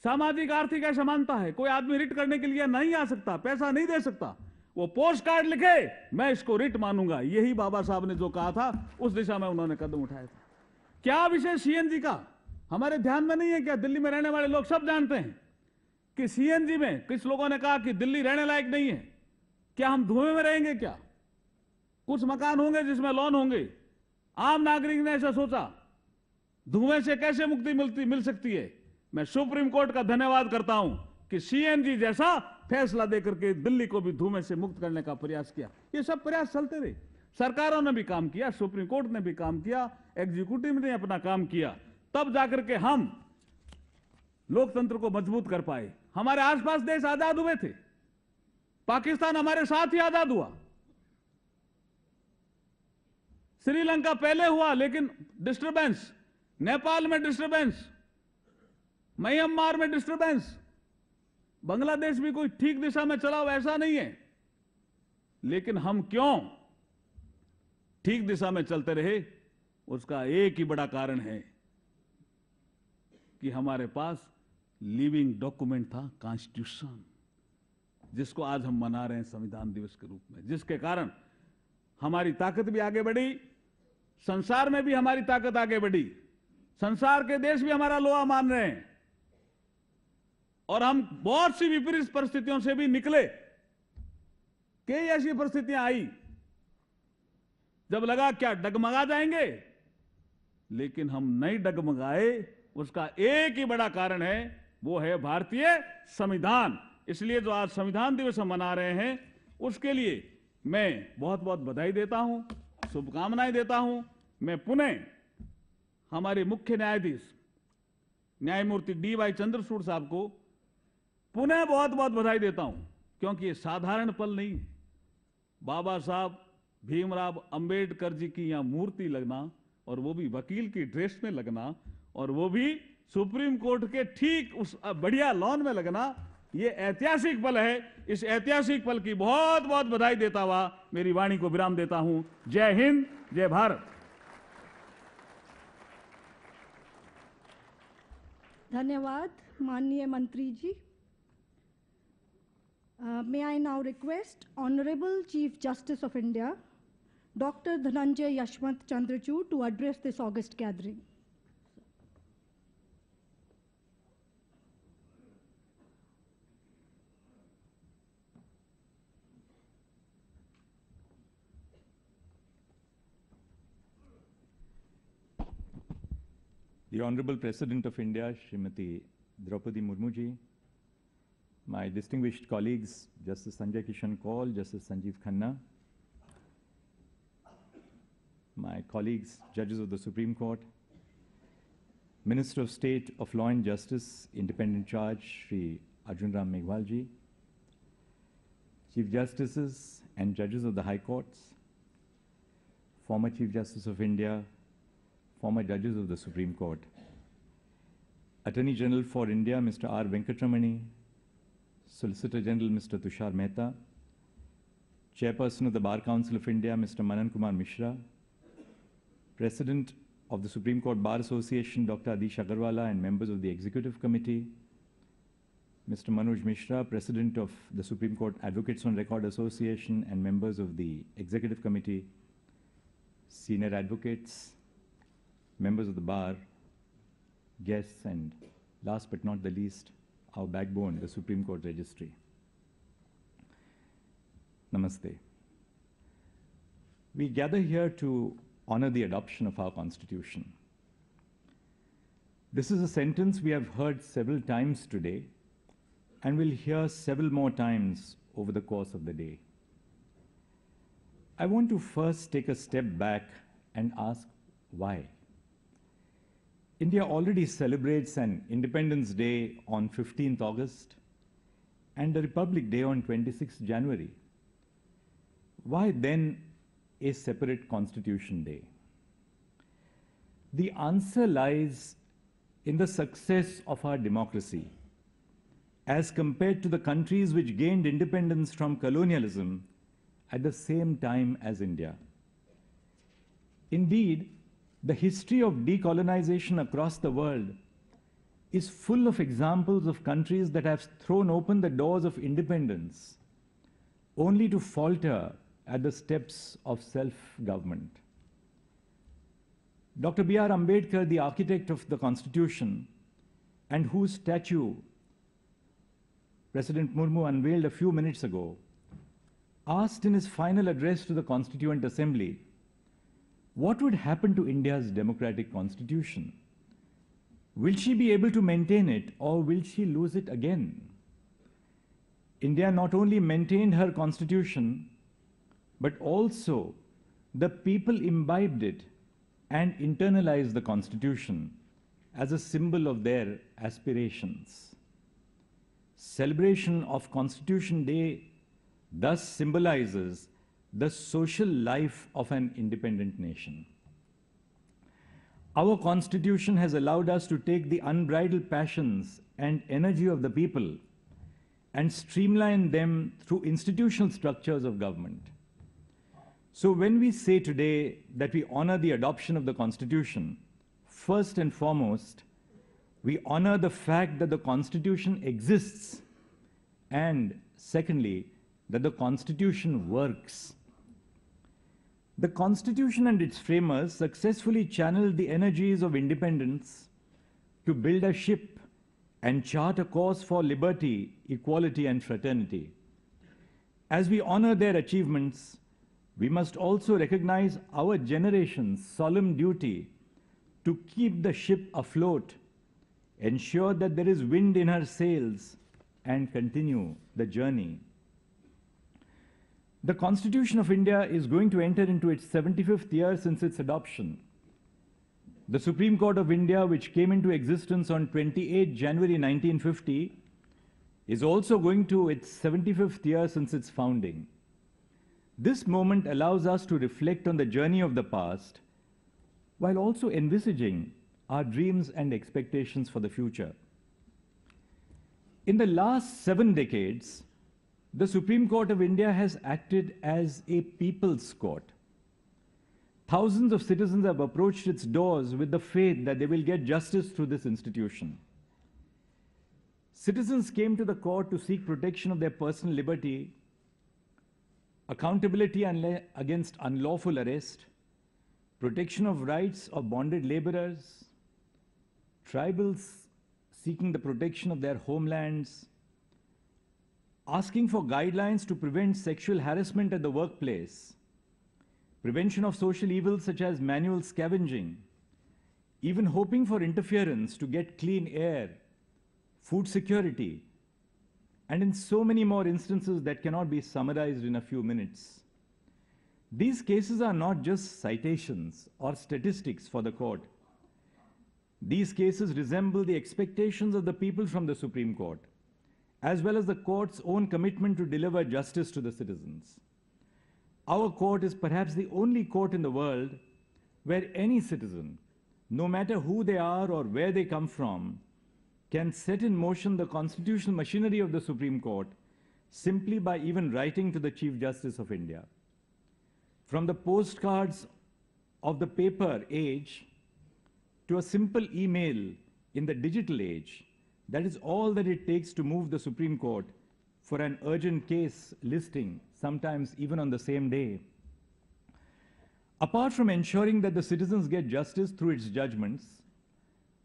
सामाजिक आर्थिक असमानता है, कोई आदमी रिट करने के लिए नहीं आ सकता, पैसा नहीं दे सकता, वो पोस्ट कार्ड लिखे मैं इसको रिट मानूंगा। यही बाबा साहब ने जो कहा था उस दिशा में उन्होंने कदम उठाया था। क्या विषय सीएनजी का हमारे ध्यान में नहीं है क्या? दिल्ली में रहने वाले लोग सब जानते हैं कि सीएनजी में किस लोगों ने कहा कि दिल्ली रहने लायक नहीं है। क्या हम धुएं में रहेंगे? क्या कुछ मकान होंगे जिसमें लॉन होंगे? आम नागरिक ने ऐसा सोचा। धुएं से कैसे मुक्ति मिल सकती है? मैं सुप्रीम कोर्ट का धन्यवाद करता हूं कि सीएनजी जैसा फैसला देकर के दिल्ली को भी धुएं से मुक्त करने का प्रयास किया। ये सब प्रयास चलते रहे। सरकारों ने भी काम किया, सुप्रीम कोर्ट ने भी काम किया, एग्जीक्यूटिव ने अपना काम किया, तब जाकर के हम लोकतंत्र को मजबूत कर पाए। हमारे आसपास देश आजाद हुए थे, पाकिस्तान हमारे साथ ही आजाद हुआ, श्रीलंका पहले हुआ लेकिन डिस्टर्बेंस, नेपाल में डिस्टर्बेंस, म्यांमार में डिस्टर्बेंस, बांग्लादेश भी कोई ठीक दिशा में चला ऐसा नहीं है। लेकिन हम क्यों ठीक दिशा में चलते रहे? उसका एक ही बड़ा कारण है कि हमारे पास लिविंग डॉक्यूमेंट था, कॉन्स्टिट्यूशन, जिसको आज हम मना रहे हैं संविधान दिवस के रूप में, जिसके कारण हमारी ताकत भी आगे बढ़ी, संसार में भी हमारी ताकत आगे बढ़ी, संसार के देश भी हमारा लोहा मान रहे हैं और हम बहुत सी विपरीत परिस्थितियों से भी निकले। कई ऐसी परिस्थितियां आई जब लगा क्या डगमगा जाएंगे, लेकिन हम नहीं डगमगाए। उसका एक ही बड़ा कारण है, वो है भारतीय संविधान। इसलिए जो आज संविधान दिवस हम मना रहे हैं उसके लिए मैं बहुत बहुत बधाई देता हूं, शुभकामनाएं देता हूं। मैं पुनः हमारे मुख्य न्यायाधीश न्यायमूर्ति डी.वाई. चंद्रचूड़ साहब को पुनः बहुत बहुत बधाई देता हूं, क्योंकि ये साधारण पल नहीं है। बाबा साहब भीमराव अंबेडकर जी की यहां मूर्ति लगना और वो भी वकील की ड्रेस में लगना और वो भी सुप्रीम कोर्ट के ठीक उस बढ़िया लॉन में लगना, ये ऐतिहासिक पल है। इस ऐतिहासिक पल की बहुत बहुत बधाई देता हुआ मेरी वाणी को विराम देता हूं। जय हिंद, जय भारत। धन्यवाद माननीय मंत्री जी। May I now request Honorable Chief Justice of India, Dr. Dhananjay Yashwant Chandrachud, to address this august gathering. The Honorable President of India, Srimati Droupadi Murmu ji, my distinguished colleagues, Justice Sanjay Kishan Kaul, Justice Sanjeev Khanna, my colleagues, judges of the Supreme Court, Minister of State of Law and Justice, Independent Charge, Shri Arjun Ram Meghwal ji, Chief Justices and judges of the High Courts, former Chief Justice of India, former judges of the Supreme Court, Attorney General for India, Mr. R. Venkatramani, Solicitor General, Mr. Tushar Mehta, Chairperson of the Bar Council of India, Mr. Manan Kumar Mishra, President of the Supreme Court Bar Association, Dr. Adish Agarwala, and members of the Executive Committee, Mr. Manoj Mishra, President of the Supreme Court Advocates on Record Association, and members of the Executive Committee, senior advocates, members of the bar, guests, and last but not the least, our backbone, the Supreme Court Registry. Namaste. We gather here to honor the adoption of our Constitution. This is a sentence we have heard several times today and will hear several more times over the course of the day. I want to first take a step back and ask why. India already celebrates an Independence Day on 15th August and a Republic Day on 26th January. Why then a separate Constitution Day? The answer lies in the success of our democracy as compared to the countries which gained independence from colonialism at the same time as India. Indeed, the history of decolonization across the world is full of examples of countries that have thrown open the doors of independence only to falter at the steps of self-government. Dr. B.R. Ambedkar, the architect of the Constitution, and whose statue President Murmu unveiled a few minutes ago, asked in his final address to the Constituent Assembly, what would happen to India's democratic constitution? Will she be able to maintain it, or will she lose it again? India not only maintained her constitution, but also the people imbibed it and internalized the constitution as a symbol of their aspirations. Celebration of Constitution Day thus symbolizes the social life of an independent nation. Our Constitution has allowed us to take the unbridled passions and energy of the people and streamline them through institutional structures of government. So when we say today that we honor the adoption of the Constitution, first and foremost, we honor the fact that the Constitution exists, and secondly, that the Constitution works. The Constitution and its framers successfully channeled the energies of independence to build a ship and chart a course for liberty, equality, and fraternity. As we honor their achievements, we must also recognize our generation's solemn duty to keep the ship afloat, ensure that there is wind in her sails, and continue the journey. The Constitution of India is going to enter into its 75th year since its adoption. The Supreme Court of India, which came into existence on 28 January 1950, is also going to its 75th year since its founding. This moment allows us to reflect on the journey of the past while also envisaging our dreams and expectations for the future. In the last 7 decades, the Supreme Court of India has acted as a people's court. Thousands of citizens have approached its doors with the faith that they will get justice through this institution. Citizens came to the court to seek protection of their personal liberty, accountability against unlawful arrest, protection of rights of bonded laborers, tribals seeking the protection of their homelands, asking for guidelines to prevent sexual harassment at the workplace, prevention of social evils such as manual scavenging, even hoping for interference to get clean air, food security, and in so many more instances that cannot be summarized in a few minutes. These cases are not just citations or statistics for the court. These cases resemble the expectations of the people from the Supreme Court, as well as the court's own commitment to deliver justice to the citizens. our court is perhaps the only court in the world where any citizen, no matter who they are or where they come from, can set in motion the constitutional machinery of the Supreme Court simply by even writing to the Chief Justice of India. From the postcards of the paper age to a simple email in the digital age, that is all that it takes to move the Supreme Court for an urgent case listing, sometimes even on the same day. Apart from ensuring that the citizens get justice through its judgments,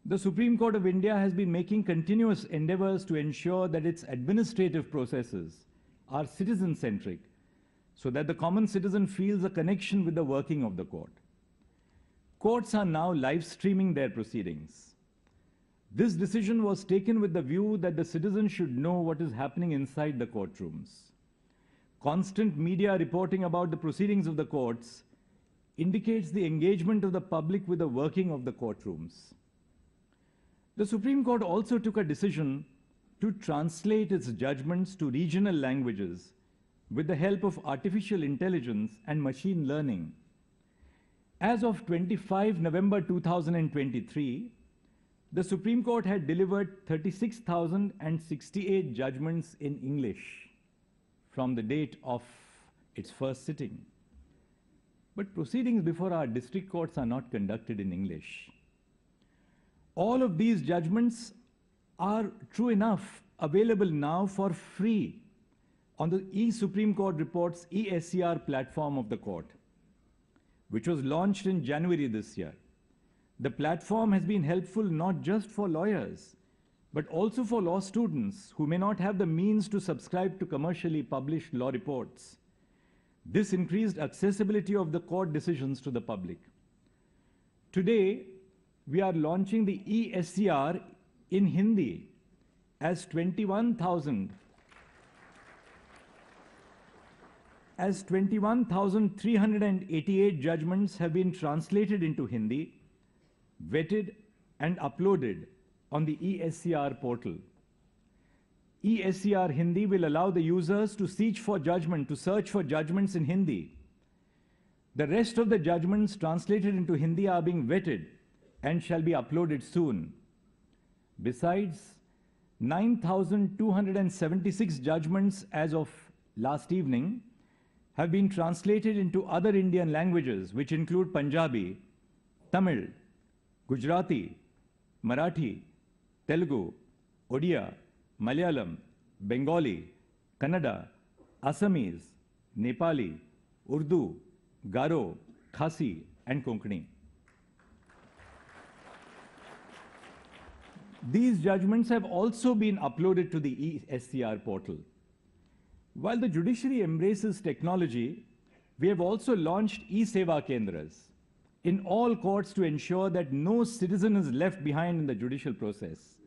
the Supreme Court of India has been making continuous endeavors to ensure that its administrative processes are citizen-centric, so that the common citizen feels a connection with the working of the court. Courts are now live streaming their proceedings. This decision was taken with the view that the citizen should know what is happening inside the courtrooms. Constant media reporting about the proceedings of the courts indicates the engagement of the public with the working of the courtrooms. The Supreme Court also took a decision to translate its judgments to regional languages with the help of artificial intelligence and machine learning. As of 25 November 2023, the Supreme Court had delivered 36,068 judgments in English from the date of its first sitting. But proceedings before our district courts are not conducted in English. All of these judgments are, true enough, available now for free on the e-Supreme Court Reports e-SCR platform of the court, which was launched in January this year. The platform has been helpful not just for lawyers, but also for law students who may not have the means to subscribe to commercially published law reports. This increased accessibility of the court decisions to the public. Today, we are launching the e-SCR in Hindi as 21,388 judgments have been translated into Hindi, vetted and uploaded on the e-SCR portal. e-SCR Hindi will allow the users to search for judgments in Hindi. The rest of the judgments translated into Hindi are being vetted and shall be uploaded soon. Besides, 9,276 judgments as of last evening have been translated into other Indian languages, which include Punjabi, Tamil, Gujarati, Marathi, Telugu, Odia, Malayalam, Bengali, Kannada, Assamese, Nepali, Urdu, Garo, Khasi, and Konkani. These judgments have also been uploaded to the e-SCR portal. While the judiciary embraces technology, we have also launched e-Seva Kendras in all courts to ensure that no citizen is left behind in the judicial process.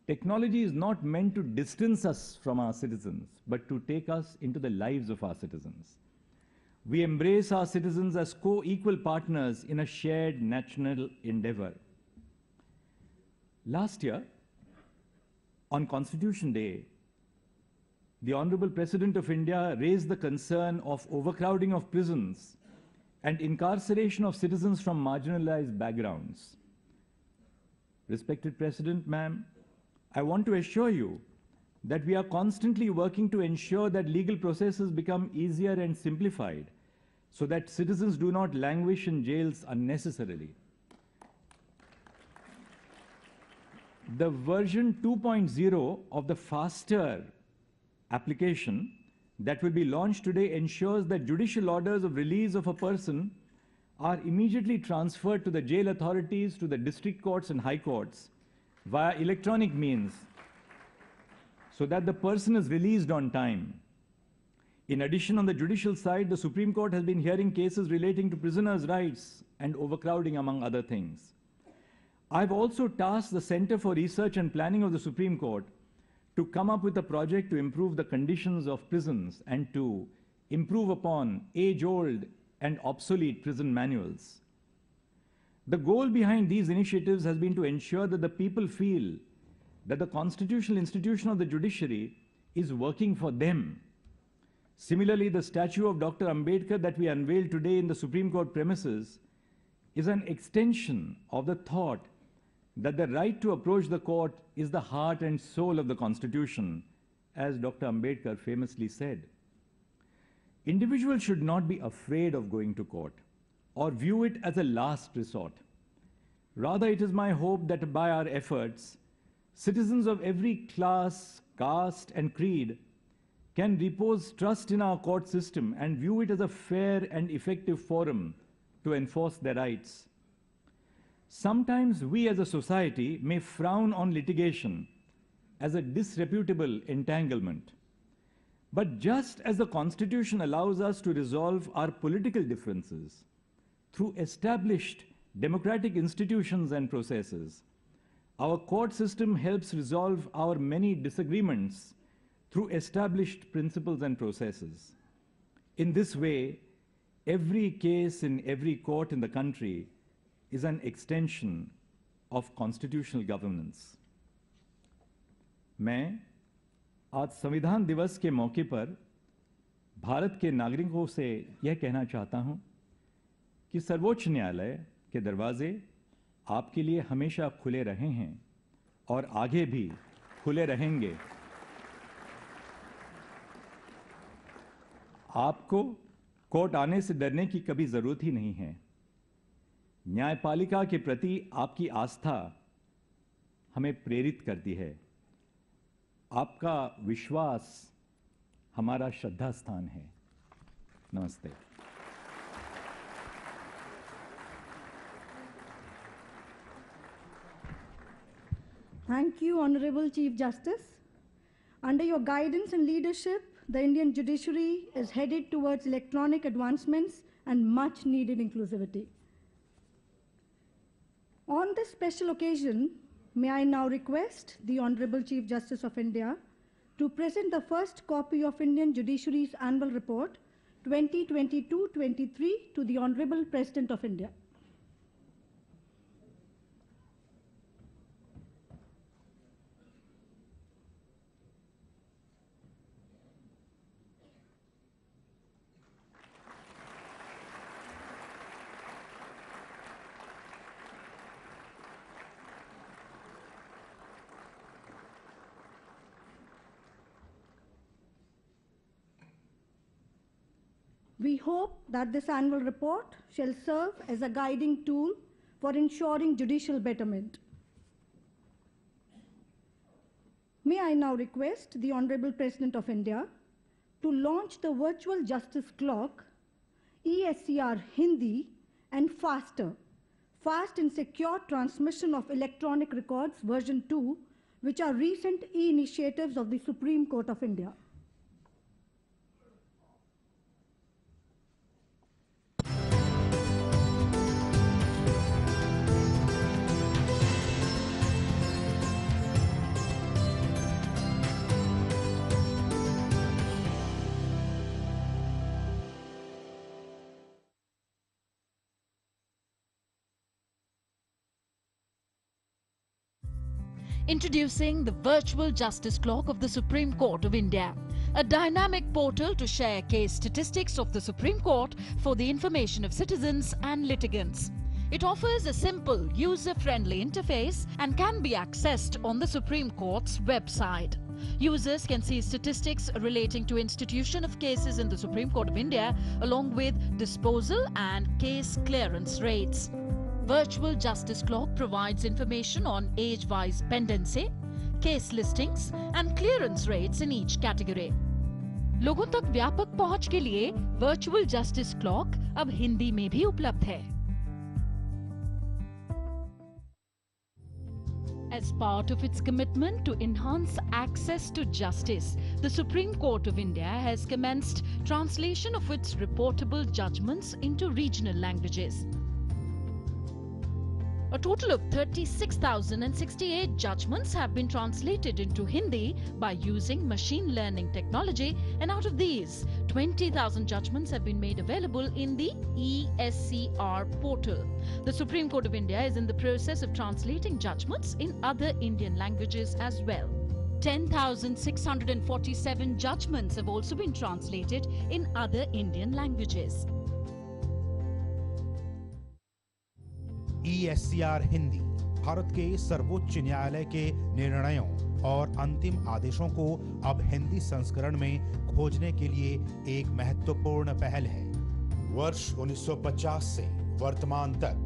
Technology is not meant to distance us from our citizens, but to take us into the lives of our citizens. We embrace our citizens as co-equal partners in a shared national endeavor. Last year, on Constitution Day, the Honorable President of India raised the concern of overcrowding of prisons and incarceration of citizens from marginalized backgrounds. Respected President, ma'am, I want to assure you that we are constantly working to ensure that legal processes become easier and simplified so that citizens do not languish in jails unnecessarily. The version 2.0 of the FASTER application that will be launched today ensures that judicial orders of release of a person are immediately transferred to the jail authorities, to the district courts and high courts via electronic means so that the person is released on time. In addition, on the judicial side, the Supreme Court has been hearing cases relating to prisoners' rights and overcrowding, among other things. I've also tasked the Center for Research and Planning of the Supreme Court to come up with a project to improve the conditions of prisons and to improve upon age-old and obsolete prison manuals. The goal behind these initiatives has been to ensure that the people feel that the constitutional institution of the judiciary is working for them. Similarly, the statue of Dr. Ambedkar that we unveiled today in the Supreme Court premises is an extension of the thought that the right to approach the court is the heart and soul of the Constitution, as Dr. Ambedkar famously said. Individuals should not be afraid of going to court or view it as a last resort. Rather, it is my hope that by our efforts, citizens of every class, caste, and creed can repose trust in our court system and view it as a fair and effective forum to enforce their rights. Sometimes we as a society may frown on litigation as a disreputable entanglement. But just as the Constitution allows us to resolve our political differences through established democratic institutions and processes, our court system helps resolve our many disagreements through established principles and processes. In this way, every case in every court in the country is an extension of constitutional governance. मैं आज संविधान दिवस के मौके पर भारत के नागरिकों से यह कहना चाहता हूं कि सर्वोच्च न्यायालय के दरवाजे आपके लिए हमेशा खुले रहे हैं और आगे भी खुले रहेंगे। आपको कोर्ट आने से डरने की कभी जरूरत ही नहीं है। न्यायपालिका के प्रति आपकी आस्था हमें प्रेरित करती है। आपका विश्वास हमारा श्रद्धा स्थान है। नमस्ते। Thank you, Honorable Chief Justice. Under your guidance and leadership, the Indian judiciary is headed towards electronic advancements and much needed inclusivity. On this special occasion, may I now request the Honorable Chief Justice of India to present the first copy of Indian Judiciary's Annual Report 2022-23 to the Honorable President of India. We hope that this annual report shall serve as a guiding tool for ensuring judicial betterment. May I now request the Honorable President of India to launch the Virtual Justice Clock, ESCR Hindi, and Faster, Fast and Secure Transmission of Electronic Records version 2, which are recent e-initiatives of the Supreme Court of India. Introducing the Virtual Justice Clock of the Supreme Court of India, a dynamic portal to share case statistics of the Supreme Court for the information of citizens and litigants. It offers a simple, user-friendly interface and can be accessed on the Supreme Court's website. Users can see statistics relating to institution of cases in the Supreme Court of India, along with disposal and case clearance rates. Virtual Justice Clock provides information on age-wise pendency, case listings and clearance rates in each category. लोगों तक व्यापक पहुंच के लिए Virtual Justice Clock अब हिंदी में भी उपलब्ध है। As part of its commitment to enhance access to justice, the Supreme Court of India has commenced translation of its reportable judgments into regional languages. A total of 36,068 judgments have been translated into Hindi by using machine learning technology, and out of these, 20,000 judgments have been made available in the ESCR portal. The Supreme Court of India is in the process of translating judgments in other Indian languages as well. 10,647 judgments have also been translated in other Indian languages. ESCR Hindi Bharat के सर्वोच्च न्यायालय के निर्णयों और अंतिम आदेशों को अब हिंदी संस्करण में खोजने के लिए एक महत्वपूर्ण पहल है। वर्ष 1950 से वर्तमान तक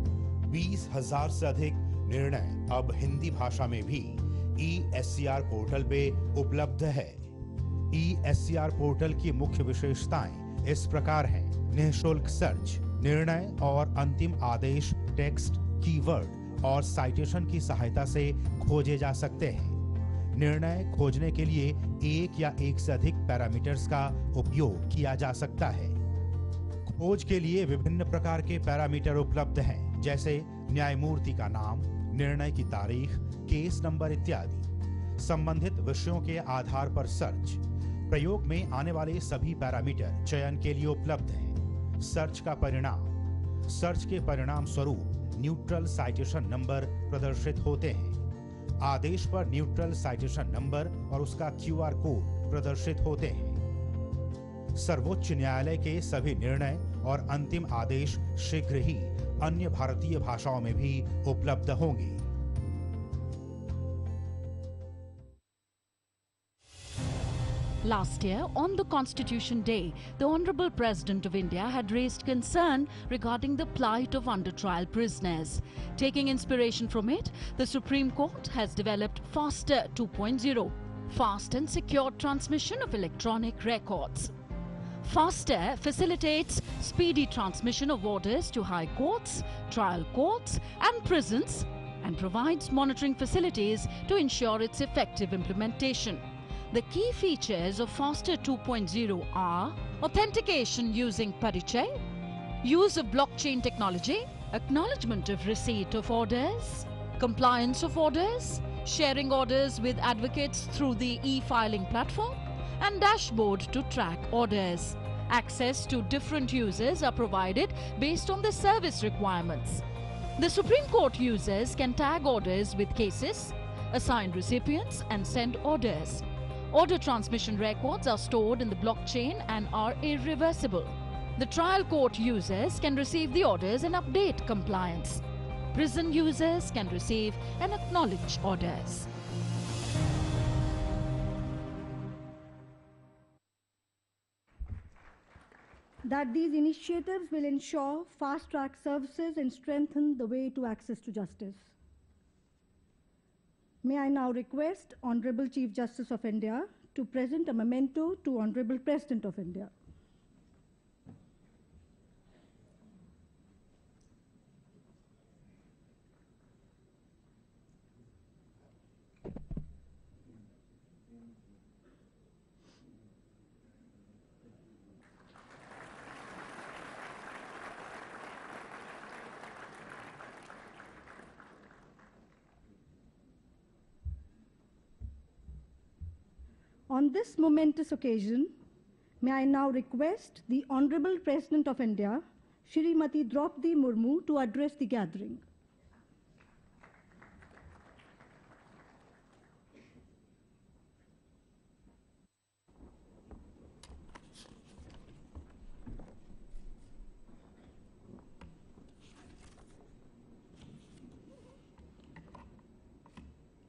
20,000 से अधिक निर्णय अब हिंदी भाषा में भी ESCR पोर्टल पे उपलब्ध है। ESCR पोर्टल की मुख्य विशेषताएं इस प्रकार हैं: निःशुल्क सर्च, निर्णय और अंतिम आदेश टेक्स्ट, कीवर्ड और साइटेशन की सहायता से खोजे जा सकते हैं। निर्णय खोजने के लिए एक या एक से अधिक पैरामीटर्स का उपयोग किया जा सकता है। खोज के लिए विभिन्न प्रकार के पैरामीटर उपलब्ध हैं, जैसे न्यायमूर्ति का नाम, निर्णय की तारीख, केस नंबर इत्यादि। संबंधित विषयों के आधार पर सर्च, प्रयोग में आने वाले सभी पैरामीटर चयन के लिए उपलब्ध हैं। सर्च का परिणाम, सर्च के परिणाम स्वरूप न्यूट्रल साइटेशन नंबर प्रदर्शित होते हैं। आदेश पर न्यूट्रल साइटेशन नंबर और उसका QR कोड प्रदर्शित होते हैं। सर्वोच्च न्यायालय के सभी निर्णय और अंतिम आदेश शीघ्र ही अन्य भारतीय भाषाओं में भी उपलब्ध होंगे। Last year, on the Constitution Day, the Honorable President of India had raised concern regarding the plight of under-trial prisoners. Taking inspiration from it, the Supreme Court has developed Faster 2.0, fast and secure transmission of electronic records. Faster facilitates speedy transmission of orders to high courts, trial courts and prisons, and provides monitoring facilities to ensure its effective implementation. The key features of Faster 2.0 are authentication using Parichay, use of blockchain technology, acknowledgement of receipt of orders, compliance of orders, sharing orders with advocates through the e-filing platform, and dashboard to track orders. Access to different users are provided based on the service requirements. The Supreme Court users can tag orders with cases, assign recipients, and send orders. Order transmission records are stored in the blockchain and are irreversible. The trial court users can receive the orders and update compliance. Prison users can receive and acknowledge orders. That these initiatives will ensure fast-track services and strengthen the way to access to justice. May I now request Honorable Chief Justice of India to present a memento to Honorable President of India. On this momentous occasion, may I now request the Honorable President of India, Shrimati Droupadi Murmu, to address the gathering.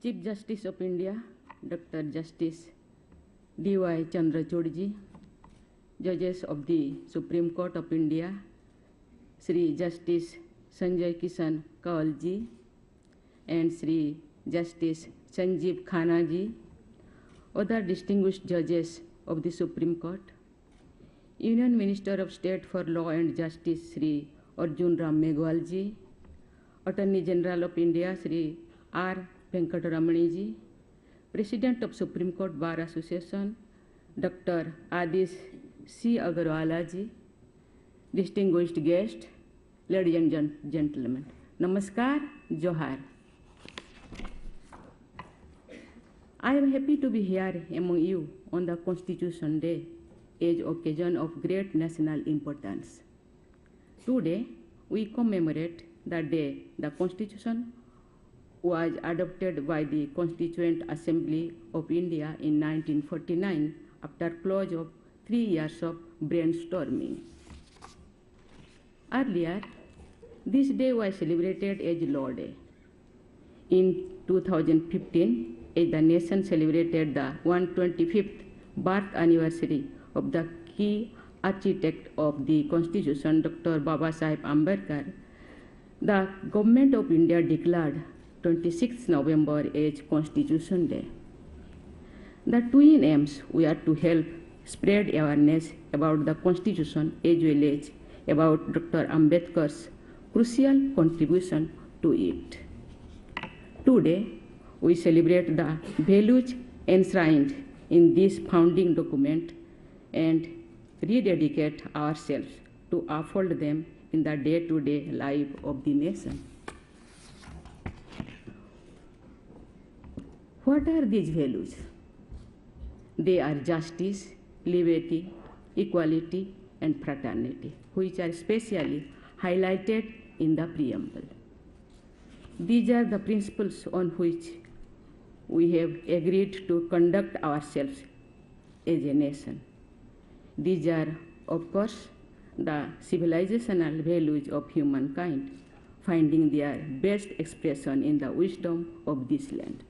Chief Justice of India, Dr. Justice D.Y. Chandrachud ji, Judges of the Supreme Court of India, Sri Justice Sanjay Kishan Kaul ji, and Sri Justice Sanjeev Khanna ji, other distinguished judges of the Supreme Court, Union Minister of State for Law and Justice Sri Arjun Ram Meghwal ji, Attorney General of India Sri R. Venkataramani ji, President of Supreme Court Bar Association, Dr. Adish C. Agarwala ji, distinguished guests, ladies and gentlemen, Namaskar, Johar. I am happy to be here among you on the Constitution Day, an occasion of great national importance. Today, we commemorate the day the Constitution was adopted by the Constituent Assembly of India in 1949 after close of 3 years of brainstorming. Earlier, this day was celebrated as Law Day. In 2015, as the nation celebrated the 125th birth anniversary of the key architect of the Constitution, Dr. Babasaheb Ambedkar, the Government of India declared 26th November as Constitution Day. The twin aims were to help spread awareness about the Constitution as well as about Dr. Ambedkar's crucial contribution to it. Today, we celebrate the values enshrined in this founding document and rededicate ourselves to uphold them in the day-to-day life of the nation. What are these values? They are justice, liberty, equality, and fraternity, which are specially highlighted in the preamble. These are the principles on which we have agreed to conduct ourselves as a nation. These are, of course, the civilizational values of humankind, finding their best expression in the wisdom of this land.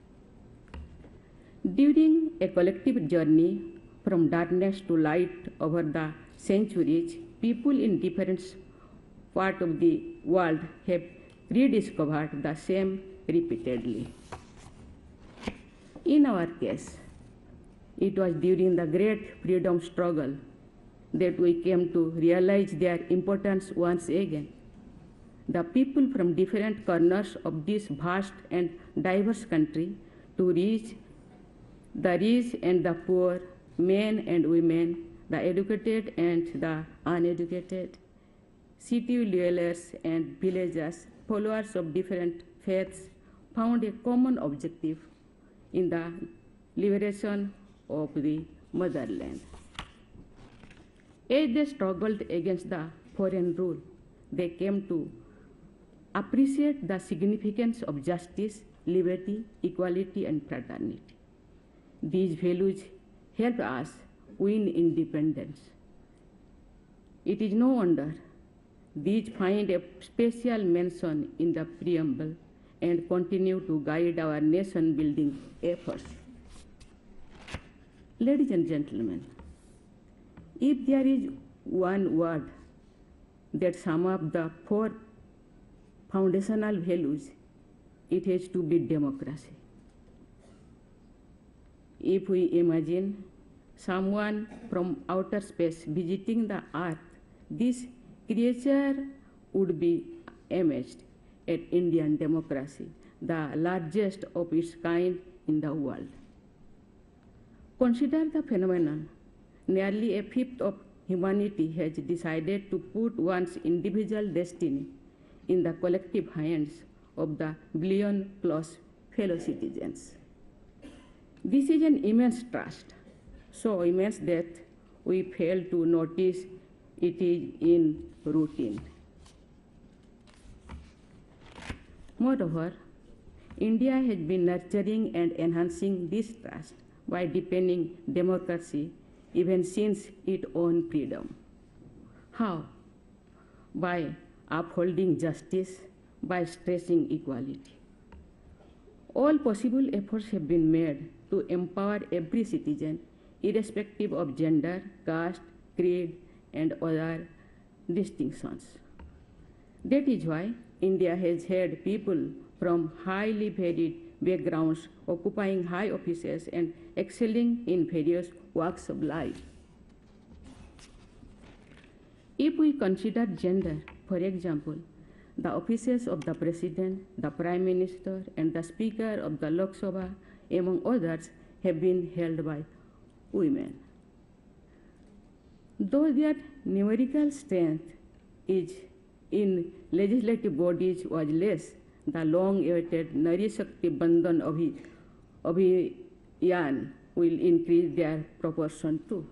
During a collective journey from darkness to light over the centuries, people in different parts of the world have rediscovered the same repeatedly. In our case, it was during the great freedom struggle that we came to realize their importance once again. The people from different corners of this vast and diverse country to reach the rich and the poor, men and women, the educated and the uneducated, city dwellers and villagers, followers of different faiths, found a common objective in the liberation of the motherland. As they struggled against the foreign rule, they came to appreciate the significance of justice, liberty, equality, and fraternity. These values help us win independence. It is no wonder these find a special mention in the preamble and continue to guide our nation-building efforts. Ladies and gentlemen, if there is one word that sums up the 4 foundational values, it has to be democracy. If we imagine someone from outer space visiting the earth, this creature would be amazed at Indian democracy, the largest of its kind in the world. Consider the phenomenon. Nearly a fifth of humanity has decided to put one's individual destiny in the collective hands of the billion-plus fellow citizens. This is an immense trust, so immense that we fail to notice it is in routine. Moreover, India has been nurturing and enhancing this trust by deepening democracy even since its own freedom. How? By upholding justice, by stressing equality. All possible efforts have been made to empower every citizen, irrespective of gender, caste, creed, and other distinctions. That is why India has had people from highly varied backgrounds occupying high offices and excelling in various walks of life. If we consider gender, for example, the offices of the President, the Prime Minister, and the Speaker of the Lok Sabha, among others, have been held by women. Though their numerical strength is in legislative bodies was less, the long-awaited Nari Shakti Bandhan Abhiyan will increase their proportion too.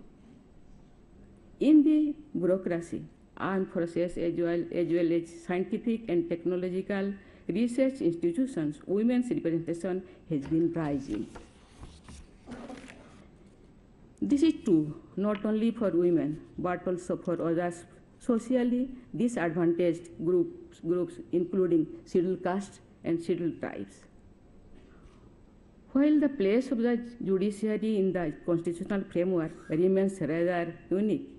In the bureaucracy, armed forces as well as scientific and technological research institutions, women's representation has been rising. This is true not only for women, but also for others socially disadvantaged groups including scheduled castes and scheduled tribes. While the place of the judiciary in the constitutional framework remains rather unique,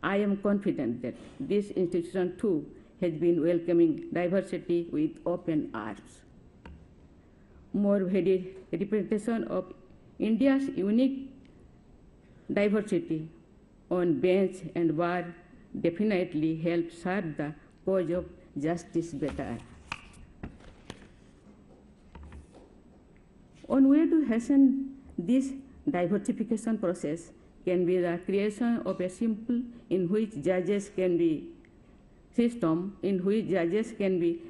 I am confident that this institution too has been welcoming diversity with open arms. More varied representation of India's unique diversity on bench and bar definitely helps serve the cause of justice better. One way to hasten this diversification process can be the creation of a system in which judges can be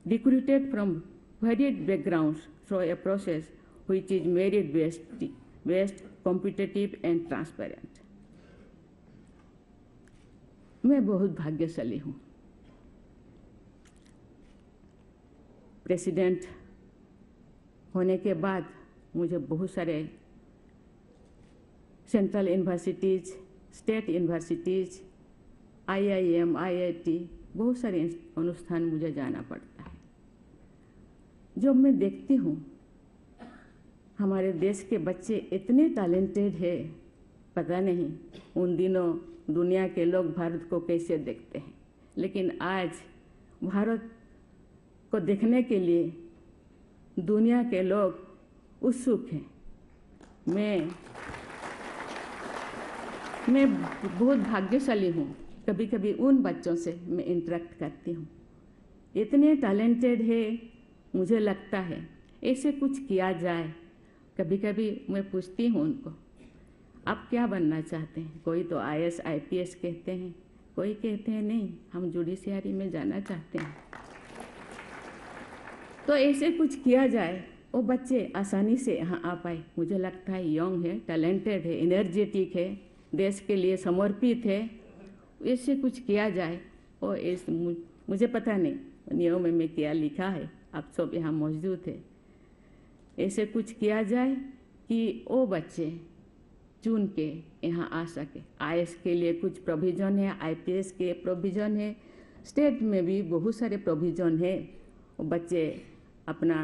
recruited from varied backgrounds through a process which is merit-based, competitive and transparent. मैं बहुत भाग्यशाली हूँ। President होने के बाद मुझे बहुत सारे central universities, state universities, IIM, IIT, बहुत सारे अनुष्ठान मुझे जाना पड़ता है। जब मैं देखती हूँ हमारे देश के बच्चे इतने टैलेंटेड है, पता नहीं उन दिनों दुनिया के लोग भारत को कैसे देखते हैं, लेकिन आज भारत को देखने के लिए दुनिया के लोग उत्सुक हैं। मैं बहुत भाग्यशाली हूँ। कभी कभी उन बच्चों से मैं इंटरेक्ट करती हूँ, इतने टैलेंटेड है, मुझे लगता है ऐसे कुछ किया जाए। कभी कभी मैं पूछती हूँ उनको, आप क्या बनना चाहते हैं? कोई तो IAS IPS कहते हैं, कोई कहते हैं नहीं हम जुडिशियरी में जाना चाहते हैं। तो ऐसे कुछ किया जाए, वो बच्चे आसानी से यहाँ आ पाए। मुझे लगता है यंग है, टैलेंटेड है, एनर्जेटिक है, देश के लिए समर्पित है। ऐसे कुछ किया जाए और मुझे पता नहीं नियम में क्या लिखा है, आप सब यहाँ मौजूद है। ऐसे कुछ किया जाए कि वो बच्चे चुन के यहाँ आ सके। IAS के लिए कुछ प्रोविज़न है, IPS के प्रोविज़न है, स्टेट में भी बहुत सारे प्रोविज़न है। वो बच्चे अपना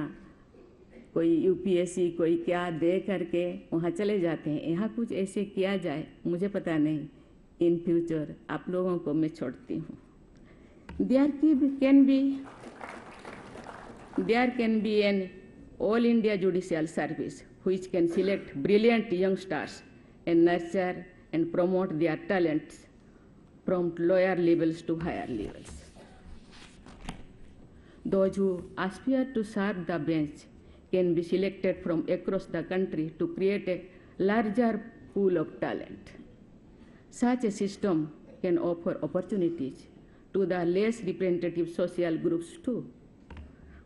कोई UPSC कोई क्या दे करके वहाँ चले जाते हैं। यहाँ कुछ ऐसे किया जाए, मुझे पता नहीं, इन फ्यूचर आप लोगों को मैं छोड़ती हूँ। There can be an all India judicial service which can select brilliant youngsters and nurture and promote their talents from lower levels to higher levels. Those who aspire to serve the bench can be selected from across the country to create a larger pool of talent. Such a system can offer opportunities to the less representative social groups too.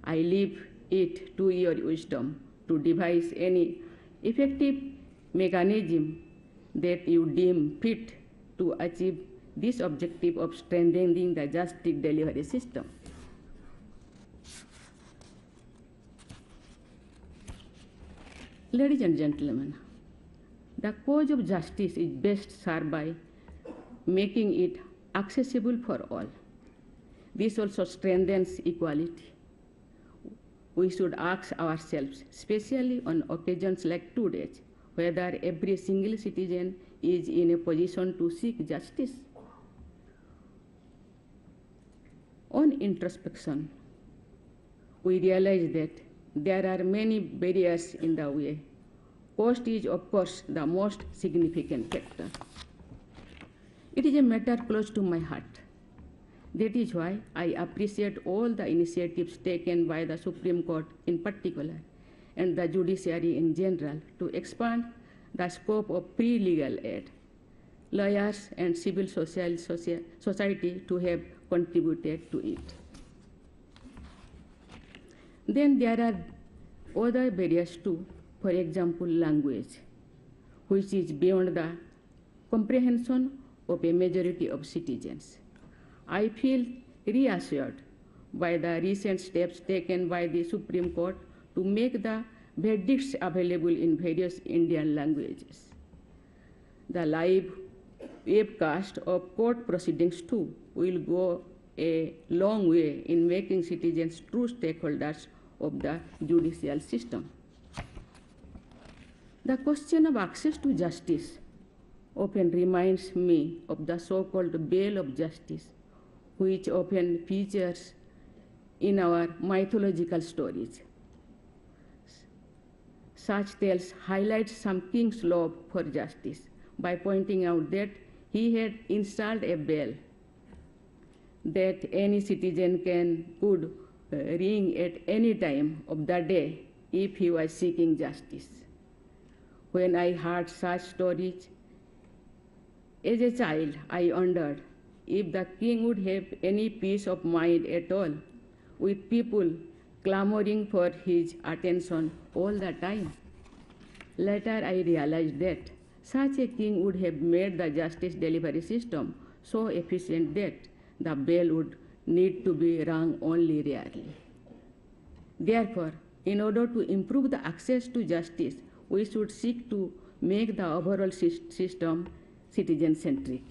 I leave it to your wisdom to devise any effective mechanism that you deem fit to achieve this objective of strengthening the justice delivery system. Ladies and gentlemen, the cause of justice is best served by making it accessible for all. This also strengthens equality. We should ask ourselves, especially on occasions like today's, whether every single citizen is in a position to seek justice. On introspection, we realize that there are many barriers in the way. Cost is, of course, the most significant factor. It is a matter close to my heart. That is why I appreciate all the initiatives taken by the Supreme Court in particular and the judiciary in general to expand the scope of free legal aid. Lawyers and civil society to have contributed to it. Then there are other barriers too, for example, language, which is beyond the comprehension of a majority of citizens. I feel reassured by the recent steps taken by the Supreme Court to make the verdicts available in various Indian languages. The live webcast of court proceedings too will go a long way in making citizens true stakeholders of the judicial system. The question of access to justice often reminds me of the so-called veil of justice, which often features in our mythological stories. Such tales highlight some king's love for justice by pointing out that he had installed a bell that any citizen could ring at any time of the day if he was seeking justice. When I heard such stories as a child, I wondered if the king would have any peace of mind at all, with people clamoring for his attention all the time. Later, I realized that such a king would have made the justice delivery system so efficient that the bell would need to be rung only rarely. Therefore, in order to improve the access to justice, we should seek to make the overall system citizen-centric.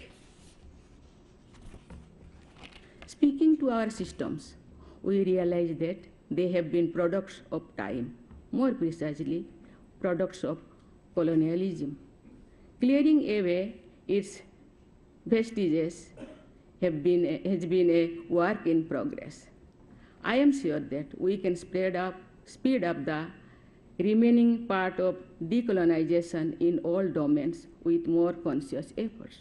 Speaking to our systems, we realize that they have been products of time, more precisely, products of colonialism. Clearing away its vestiges has been a work in progress. I am sure that we can speed up the remaining part of decolonization in all domains with more conscious efforts.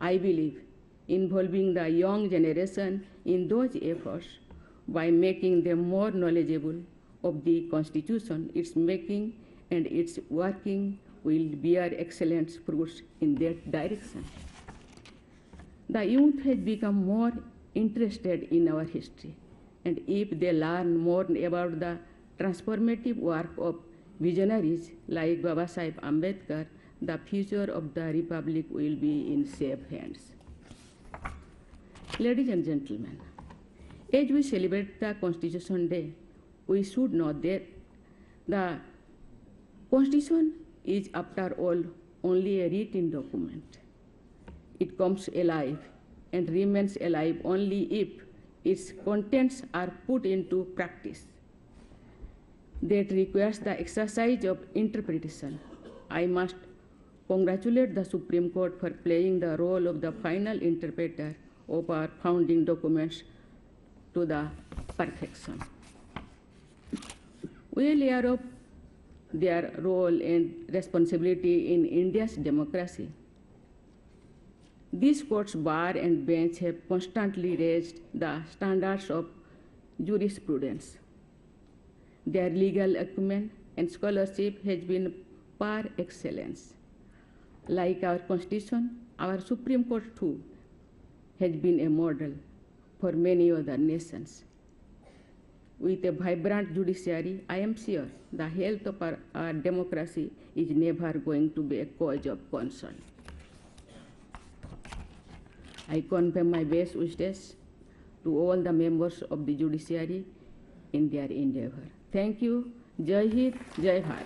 I believe involving the young generation in those efforts by making them more knowledgeable of the Constitution, its making and its working will bear excellent fruits in that direction. The youth has become more interested in our history, and if they learn more about the transformative work of visionaries like Baba Sahib Ambedkar, the future of the Republic will be in safe hands. Ladies and gentlemen, as we celebrate the Constitution Day, we should know that the Constitution is, after all, only a written document. It comes alive and remains alive only if its contents are put into practice. That requires the exercise of interpretation. I must congratulate the Supreme Court for playing the role of the final interpreter of our founding documents to the perfection. We are aware of their role and responsibility in India's democracy. These courts, bar and bench have constantly raised the standards of jurisprudence. Their legal acumen and scholarship has been par excellence. Like our Constitution, our Supreme Court too has been a model for many other nations. With a vibrant judiciary, I am sure the health of our democracy is never going to be a cause of concern. I convey my best wishes to all the members of the judiciary in their endeavor. Thank you. Jai Hind, Jai Bharat.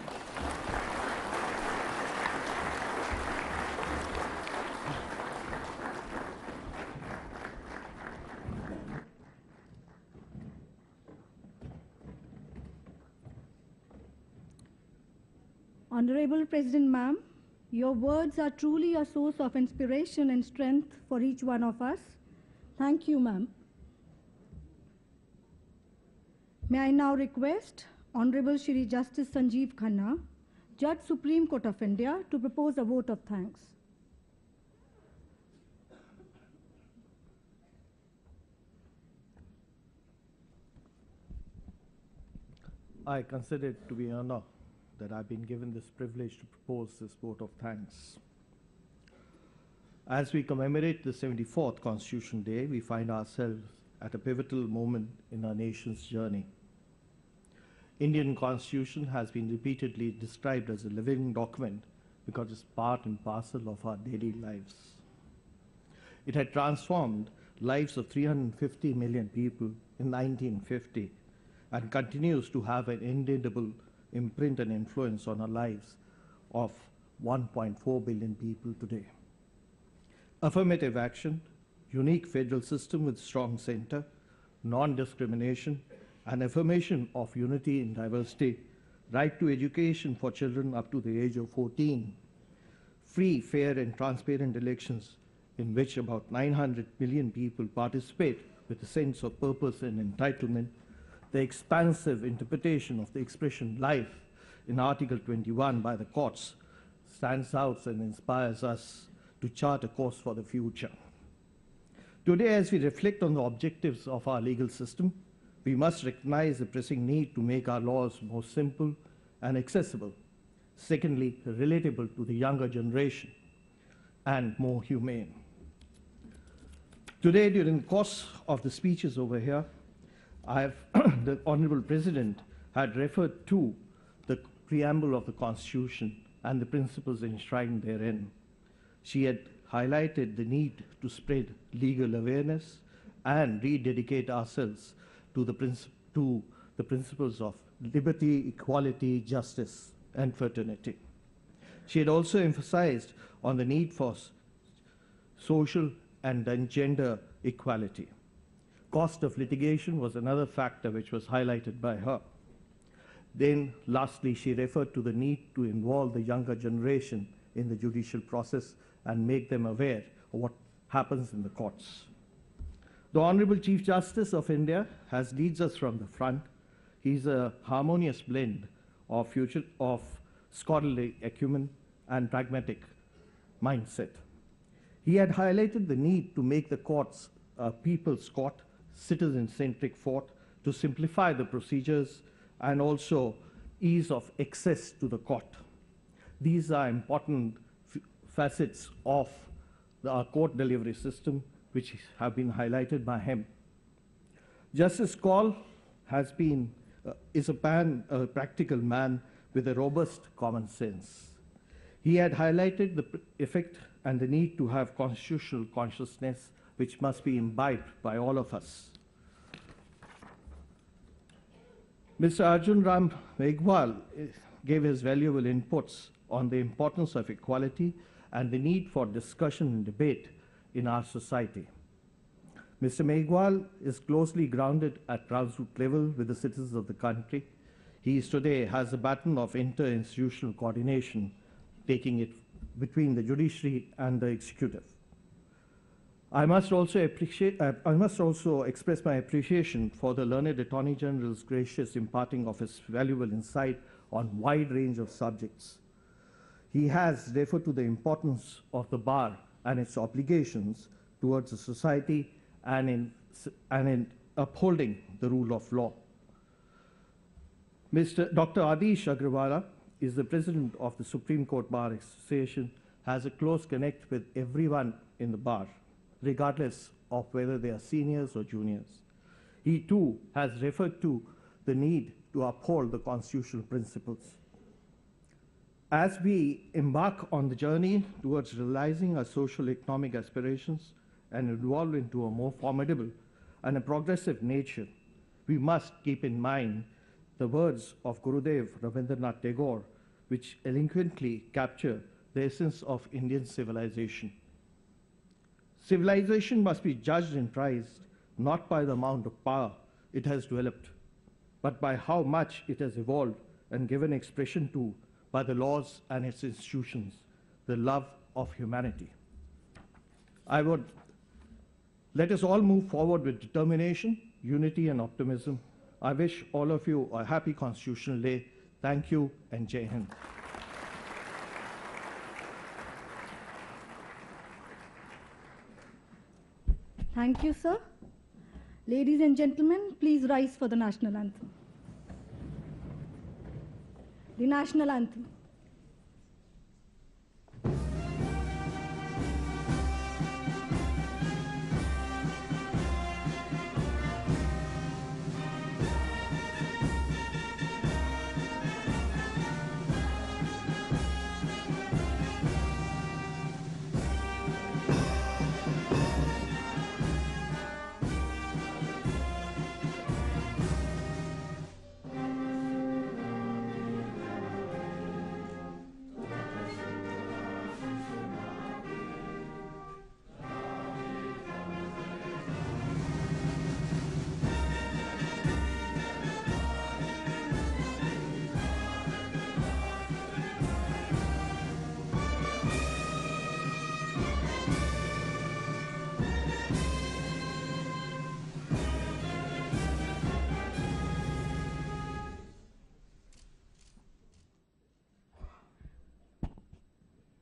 Honorable President Ma'am, your words are truly a source of inspiration and strength for each one of us. Thank you, ma'am. May I now request Honorable Shri Justice Sanjeev Khanna, Judge Supreme Court of India, to propose a vote of thanks. I consider it to be an honor that I've been given this privilege to propose this vote of thanks. As we commemorate the 74th Constitution Day, we find ourselves at a pivotal moment in our nation's journey. Indian Constitution has been repeatedly described as a living document because it's part and parcel of our daily lives. It had transformed lives of 350 million people in 1950 and continues to have an indelible imprint and influence on our lives of 1.4 billion people today. Affirmative action, unique federal system with strong center, non-discrimination, and affirmation of unity in diversity, right to education for children up to the age of 14, free, fair, and transparent elections in which about 900 million people participate with a sense of purpose and entitlement, the expansive interpretation of the expression life in Article 21 by the courts stands out and inspires us to chart a course for the future. Today, as we reflect on the objectives of our legal system, we must recognize the pressing need to make our laws more simple and accessible. Secondly, relatable to the younger generation and more humane. Today, during the course of the speeches over here, the Honorable President had referred to the preamble of the Constitution and the principles enshrined therein. She had highlighted the need to spread legal awareness and rededicate ourselves to the principles of liberty, equality, justice, and fraternity. She had also emphasized on the need for social and gender equality. Cost of litigation was another factor which was highlighted by her. Then, lastly, she referred to the need to involve the younger generation in the judicial process and make them aware of what happens in the courts. The Honorable Chief Justice of India leads us from the front. He's a harmonious blend of scholarly acumen and pragmatic mindset. He had highlighted the need to make the courts a people's court, citizen-centric court, to simplify the procedures and also ease of access to the court. These are important facets of our court delivery system, which have been highlighted by him. Justice Kaul is a practical man with a robust common sense. He had highlighted the effect and the need to have constitutional consciousness, which must be imbibed by all of us. Mr. Arjun Ram Meghwal gave his valuable inputs on the importance of equality and the need for discussion and debate in our society. Mr. Meghwal is closely grounded at grassroots level with the citizens of the country. He today has the baton of interinstitutional coordination, taking it between the judiciary and the executive. I must also express my appreciation for the learned Attorney General's gracious imparting of his valuable insight on a wide range of subjects. He has referred to the importance of the bar and its obligations towards the society and in upholding the rule of law. Dr. Adish Agrawala is the president of the Supreme Court Bar Association, has a close connect with everyone in the bar, regardless of whether they are seniors or juniors. He too has referred to the need to uphold the constitutional principles. As we embark on the journey towards realizing our social economic aspirations and evolve into a more formidable and a progressive nature, we must keep in mind the words of Gurudev Rabindranath Tagore, which eloquently capture the essence of Indian civilization. Civilization must be judged and prized not by the amount of power it has developed, but by how much it has evolved and given expression to by the laws and its institutions, the love of humanity. Let us all move forward with determination, unity, and optimism. I wish all of you a happy Constitutional Day. Thank you, and Jai Hind. Thank you, sir. Ladies and gentlemen, please rise for the national anthem. The national anthem.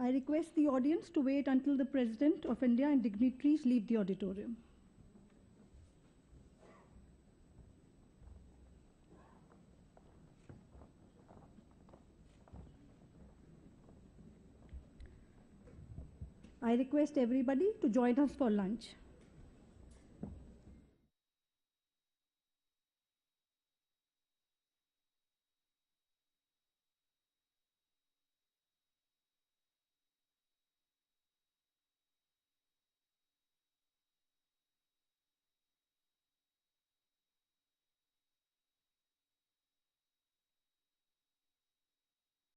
I request the audience to wait until the President of India and dignitaries leave the auditorium. I request everybody to join us for lunch.